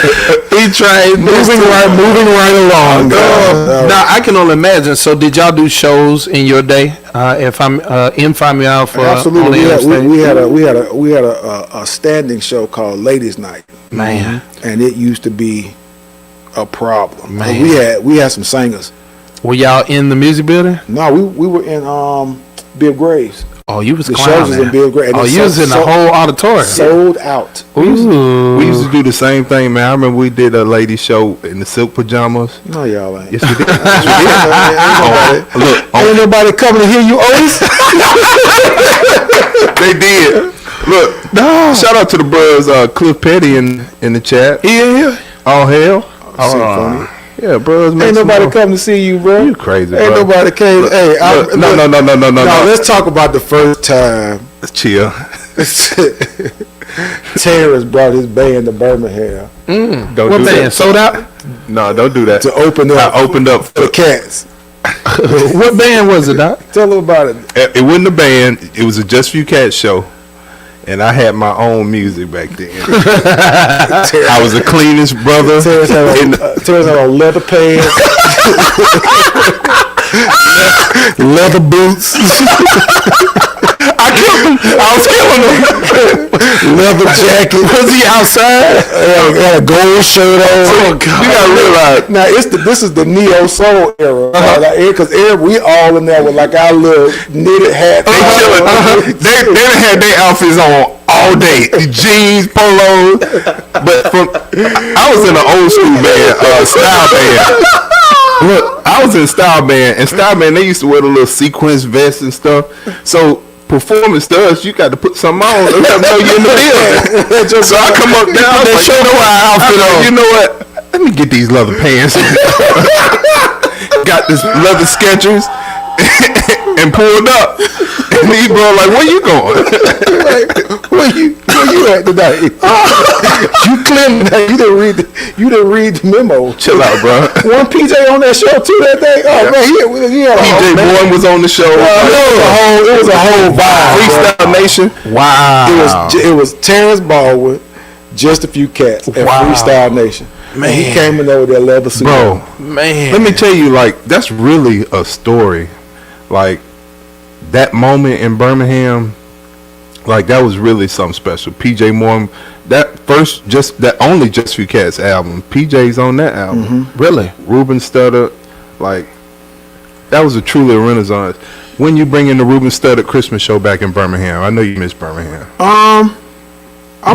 [SPEAKER 1] He tried moving right along. Now I can only imagine. So did y'all do shows in your day? If I'm in Phi Mu Alpha,
[SPEAKER 3] absolutely. We had a standing show called Ladies Night,
[SPEAKER 1] man,
[SPEAKER 3] and it used to be a problem.
[SPEAKER 1] Man.
[SPEAKER 3] We had some singers.
[SPEAKER 1] Were y'all in the music building?
[SPEAKER 3] No, we were in Bill Graves.
[SPEAKER 1] Oh, you was
[SPEAKER 3] the
[SPEAKER 1] clowning.
[SPEAKER 3] shows was in Bill Graves.
[SPEAKER 1] Oh, you was in the whole auditorium.
[SPEAKER 3] Sold out.
[SPEAKER 2] We used to do the same thing, man. I remember we did a lady show in the silk pajamas.
[SPEAKER 3] No, y'all ain't.
[SPEAKER 2] Yes, we did.
[SPEAKER 3] Ain't nobody coming to hear you, Otis.
[SPEAKER 2] They did. Look, shout out to the bros, Cliff Petty in the chat.
[SPEAKER 1] Yeah.
[SPEAKER 2] All hell.
[SPEAKER 3] Funny.
[SPEAKER 2] Yeah, bros.
[SPEAKER 3] Ain't nobody come to see you, bro.
[SPEAKER 2] You crazy, bro.
[SPEAKER 3] Ain't nobody came. No. Let's talk about the first time.
[SPEAKER 2] Chill.
[SPEAKER 3] Terrence brought his band to Birmingham.
[SPEAKER 2] Don't
[SPEAKER 1] What
[SPEAKER 2] do
[SPEAKER 1] band?
[SPEAKER 2] that.
[SPEAKER 1] Sold out?
[SPEAKER 2] No, don't do that.
[SPEAKER 3] To open up.
[SPEAKER 2] I opened up
[SPEAKER 3] for the Cats.
[SPEAKER 1] What band was it, Doc?
[SPEAKER 3] Tell them about it.
[SPEAKER 2] It wasn't a band. It was a Just Few Cats show. And I had my own music back then. I was the cleanest brother.
[SPEAKER 3] Terrence had on leather pants, leather boots. I was killing him. Leather jacket. Was he outside? Had a gold shirt on.
[SPEAKER 1] Oh God!
[SPEAKER 3] You gotta realize now this is the neo soul era. Because we all in there with like our little knitted hats.
[SPEAKER 2] They chilling. They done had their outfits on all day. Jeans, polos. But I was in an old school band, style band. Look, I was in style band, and style band they used to wear the little sequence vests and stuff. So performance stuff, you got to put something on. Let them know you in the building. So I come up down, they show me my outfit on. You know what? Let me get these leather pants. Got this leather Skechers and pulled up. And these bro like, where you going?
[SPEAKER 3] Where you at today? You clearly you didn't read the memo.
[SPEAKER 2] Chill out, bro.
[SPEAKER 3] One PJ on that show too that day. Oh man, he had
[SPEAKER 2] PJ Bourne was on the show.
[SPEAKER 3] It was a whole vibe.
[SPEAKER 2] Freestyle Nation.
[SPEAKER 1] Wow.
[SPEAKER 3] It was Terrence Baldwin, Just a Few Cats, and Freestyle Nation. Man, he came in there with that leather suit.
[SPEAKER 2] Bro,
[SPEAKER 1] man,
[SPEAKER 2] let me tell you, that's really a story. That moment in Birmingham, that was really something special. PJ Moore, that only Just Few Cats album. PJ's on that album.
[SPEAKER 3] Mm-hmm.
[SPEAKER 1] Really?
[SPEAKER 2] Ruben Studdard, that was truly a renaissance. When you bring in the Ruben Studdard Christmas show back in Birmingham, I know you miss Birmingham.
[SPEAKER 3] I'm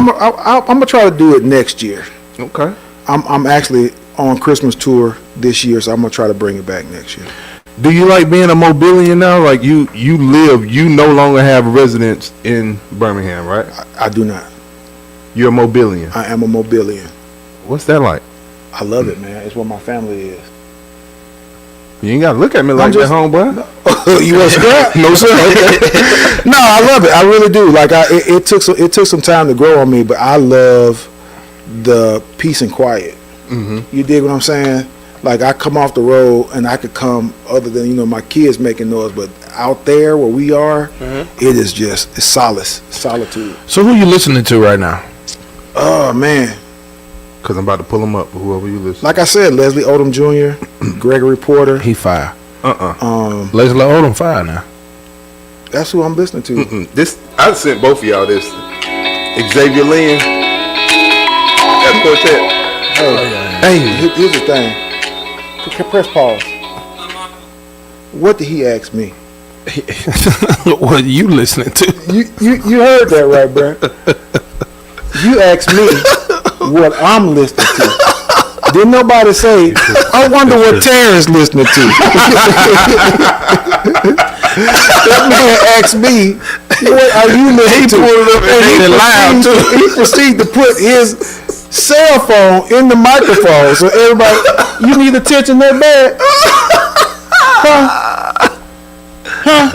[SPEAKER 3] gonna try to do it next year.
[SPEAKER 2] Okay.
[SPEAKER 3] I'm actually on Christmas tour this year, so I'm gonna try to bring it back next year.
[SPEAKER 2] Do you like being a Mobilian now? You no longer have a residence in Birmingham, right?
[SPEAKER 3] I do not.
[SPEAKER 2] You're a Mobilian.
[SPEAKER 3] I am a Mobilian.
[SPEAKER 2] What's that like?
[SPEAKER 3] I love it, man. It's where my family is.
[SPEAKER 2] You ain't gotta look at me like that, homeboy.
[SPEAKER 3] You want scrap? No, sir. No, I love it. I really do. It took some time to grow on me, but I love the peace and quiet.
[SPEAKER 2] Mm-hmm.
[SPEAKER 3] You dig what I'm saying? I come off the road and I could come other than, my kids making noise, but out there where we are, it is just, it's solitude.
[SPEAKER 1] So who you listening to right now?
[SPEAKER 3] Oh, man.
[SPEAKER 2] Because I'm about to pull them up, whoever you listen.
[SPEAKER 3] Like I said, Leslie Odom Jr., Gregory Porter.
[SPEAKER 1] He fire.
[SPEAKER 2] Leslie
[SPEAKER 1] Odom fire now.
[SPEAKER 3] That's who I'm listening to.
[SPEAKER 2] This I sent both of y'all this. Xavier Lynn. That quartet.
[SPEAKER 3] Hey, here's the thing. Press pause. What did he ask me?
[SPEAKER 1] What are you listening to?
[SPEAKER 3] You heard that right, Brent? You asked me what I'm listening to. Didn't nobody say, I wonder what Terrence listening to. That man asked me, what are you listening to? He proceeded to put his cell phone in the microphone. So everybody, you need attention that bad? Huh?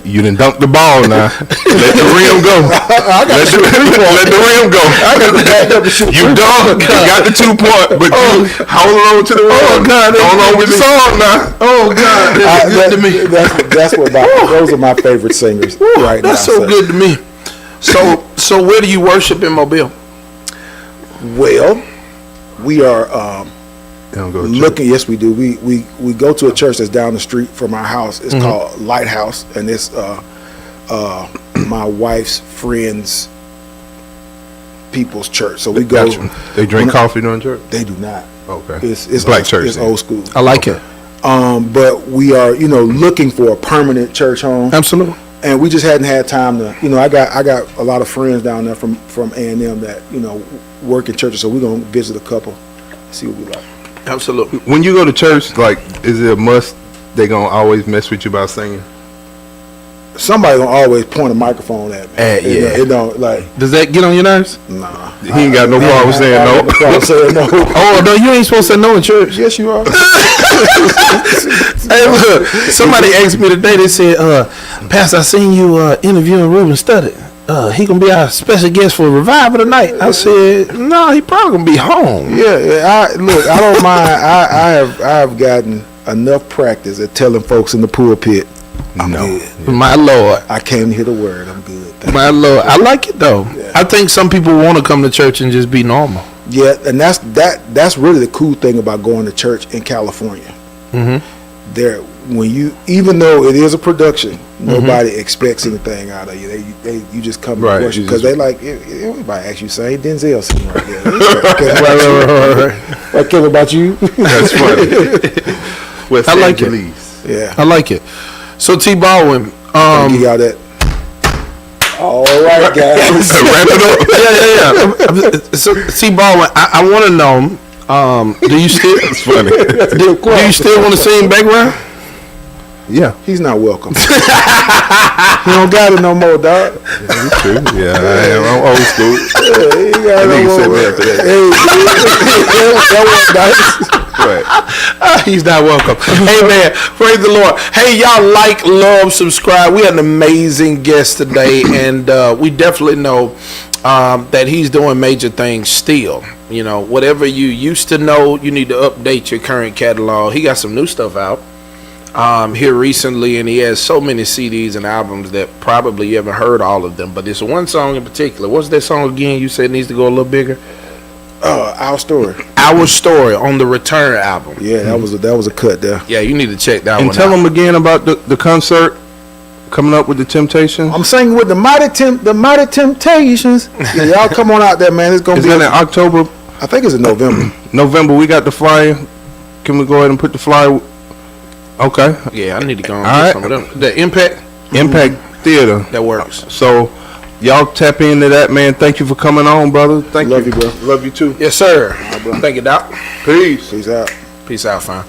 [SPEAKER 2] You done dunked the ball now. Let the rim go. Let the rim go.
[SPEAKER 3] I got to back up and shoot.
[SPEAKER 2] You dunked. You got the 2 point, but you hold on to the rim.
[SPEAKER 1] Oh God,
[SPEAKER 2] hold on with the song now.
[SPEAKER 1] Oh God, that's good to me.
[SPEAKER 3] That's what those are my favorite singers right now.
[SPEAKER 1] That's so good to me. So where do you worship in Mobile?
[SPEAKER 3] Well, we are looking. Yes, we do. We go to a church that's down the street from our house. It's called Lighthouse, and it's my wife's friends' people's church. So we go.
[SPEAKER 2] They drink coffee during church?
[SPEAKER 3] They do not.
[SPEAKER 2] Okay.
[SPEAKER 3] It's
[SPEAKER 2] black church.
[SPEAKER 3] It's old school.
[SPEAKER 1] I like it.
[SPEAKER 3] But we are, looking for a permanent church home.
[SPEAKER 1] Absolutely.
[SPEAKER 3] And we just hadn't had time to, I got a lot of friends down there from A&M that, work in churches. So we're going to visit a couple, see what we like.
[SPEAKER 1] Absolutely.
[SPEAKER 2] When you go to church, like, is it a must? They going to always mess with you about singing?
[SPEAKER 3] Somebody going to always point a microphone at me. It don't, like.
[SPEAKER 1] Does that get on your nerves?
[SPEAKER 3] Nah.
[SPEAKER 2] He ain't got no problem saying no.
[SPEAKER 1] Oh, no, you ain't supposed to say no in church.
[SPEAKER 3] Yes, you are.
[SPEAKER 1] Hey, look, somebody asked me today, they said, Pastor, I seen you interviewing Ruben Studdard. He gonna be our special guest for Revival tonight. I said, no, he probably gonna be home.
[SPEAKER 3] Yeah, I don't mind. I have gotten enough practice at telling folks in the pulpit, I'm good.
[SPEAKER 1] My Lord.
[SPEAKER 3] I came to hear the word. I'm good.
[SPEAKER 1] My Lord. I like it though. Yeah. I think some people want to come to church and just be normal.
[SPEAKER 3] Yeah, and that's really the cool thing about going to church in California. Mm-hmm. There, even though it is a production, nobody expects anything out of you. You just come to worship because they like everybody asks you say Denzel sitting right there. Right. What care about you?
[SPEAKER 2] That's funny. West
[SPEAKER 1] I like
[SPEAKER 2] Angeles.
[SPEAKER 1] it. Yeah, I like it. So T Baldwin,
[SPEAKER 3] give y'all that. All right, guys.
[SPEAKER 2] Wrap it
[SPEAKER 1] up. Yeah. So T Baldwin, I want to know. Do you still?
[SPEAKER 2] It's funny.
[SPEAKER 1] Do you still want to sing background?
[SPEAKER 2] Yeah.
[SPEAKER 3] He's not welcome. He don't got it no more, dog.
[SPEAKER 2] Yeah, true. Yeah, I am. I'm old school.
[SPEAKER 3] Yeah, he got no more. That was nice.
[SPEAKER 2] Right.
[SPEAKER 1] He's not welcome. Hey man, praise the Lord. Hey y'all, like, love, subscribe. We had an amazing guest today, and we definitely know that he's doing major things still. Whatever you used to know, you need to update your current catalog. He got some new stuff out here recently, and he has so many CDs and albums that probably you haven't heard all of them. But there's one song in particular. What's that song again? You said needs to go a little bigger.
[SPEAKER 3] Our Story.
[SPEAKER 1] Our Story on the Return album.
[SPEAKER 3] Yeah, that was a cut there.
[SPEAKER 1] Yeah, you need to check that one out.
[SPEAKER 2] And tell them again about the concert coming up with the Temptations.
[SPEAKER 3] I'm singing with the Mighty Temptations. Yeah, y'all come on out there, man. It's gonna
[SPEAKER 2] Is
[SPEAKER 3] be
[SPEAKER 2] that in October?
[SPEAKER 3] I think it's in November.
[SPEAKER 2] November. We got the flyer. Can we go ahead and put the flyer? Okay.
[SPEAKER 1] Yeah, I need to go and get some of them. The Impact
[SPEAKER 2] Theater.
[SPEAKER 1] That works.
[SPEAKER 2] So y'all tap into that, man. Thank you for coming on, brother.
[SPEAKER 3] Love you, bro.
[SPEAKER 2] Love you too.
[SPEAKER 1] Yes, sir. Thank you, Doc.
[SPEAKER 2] Peace.
[SPEAKER 3] Peace out.
[SPEAKER 1] Peace out, fam.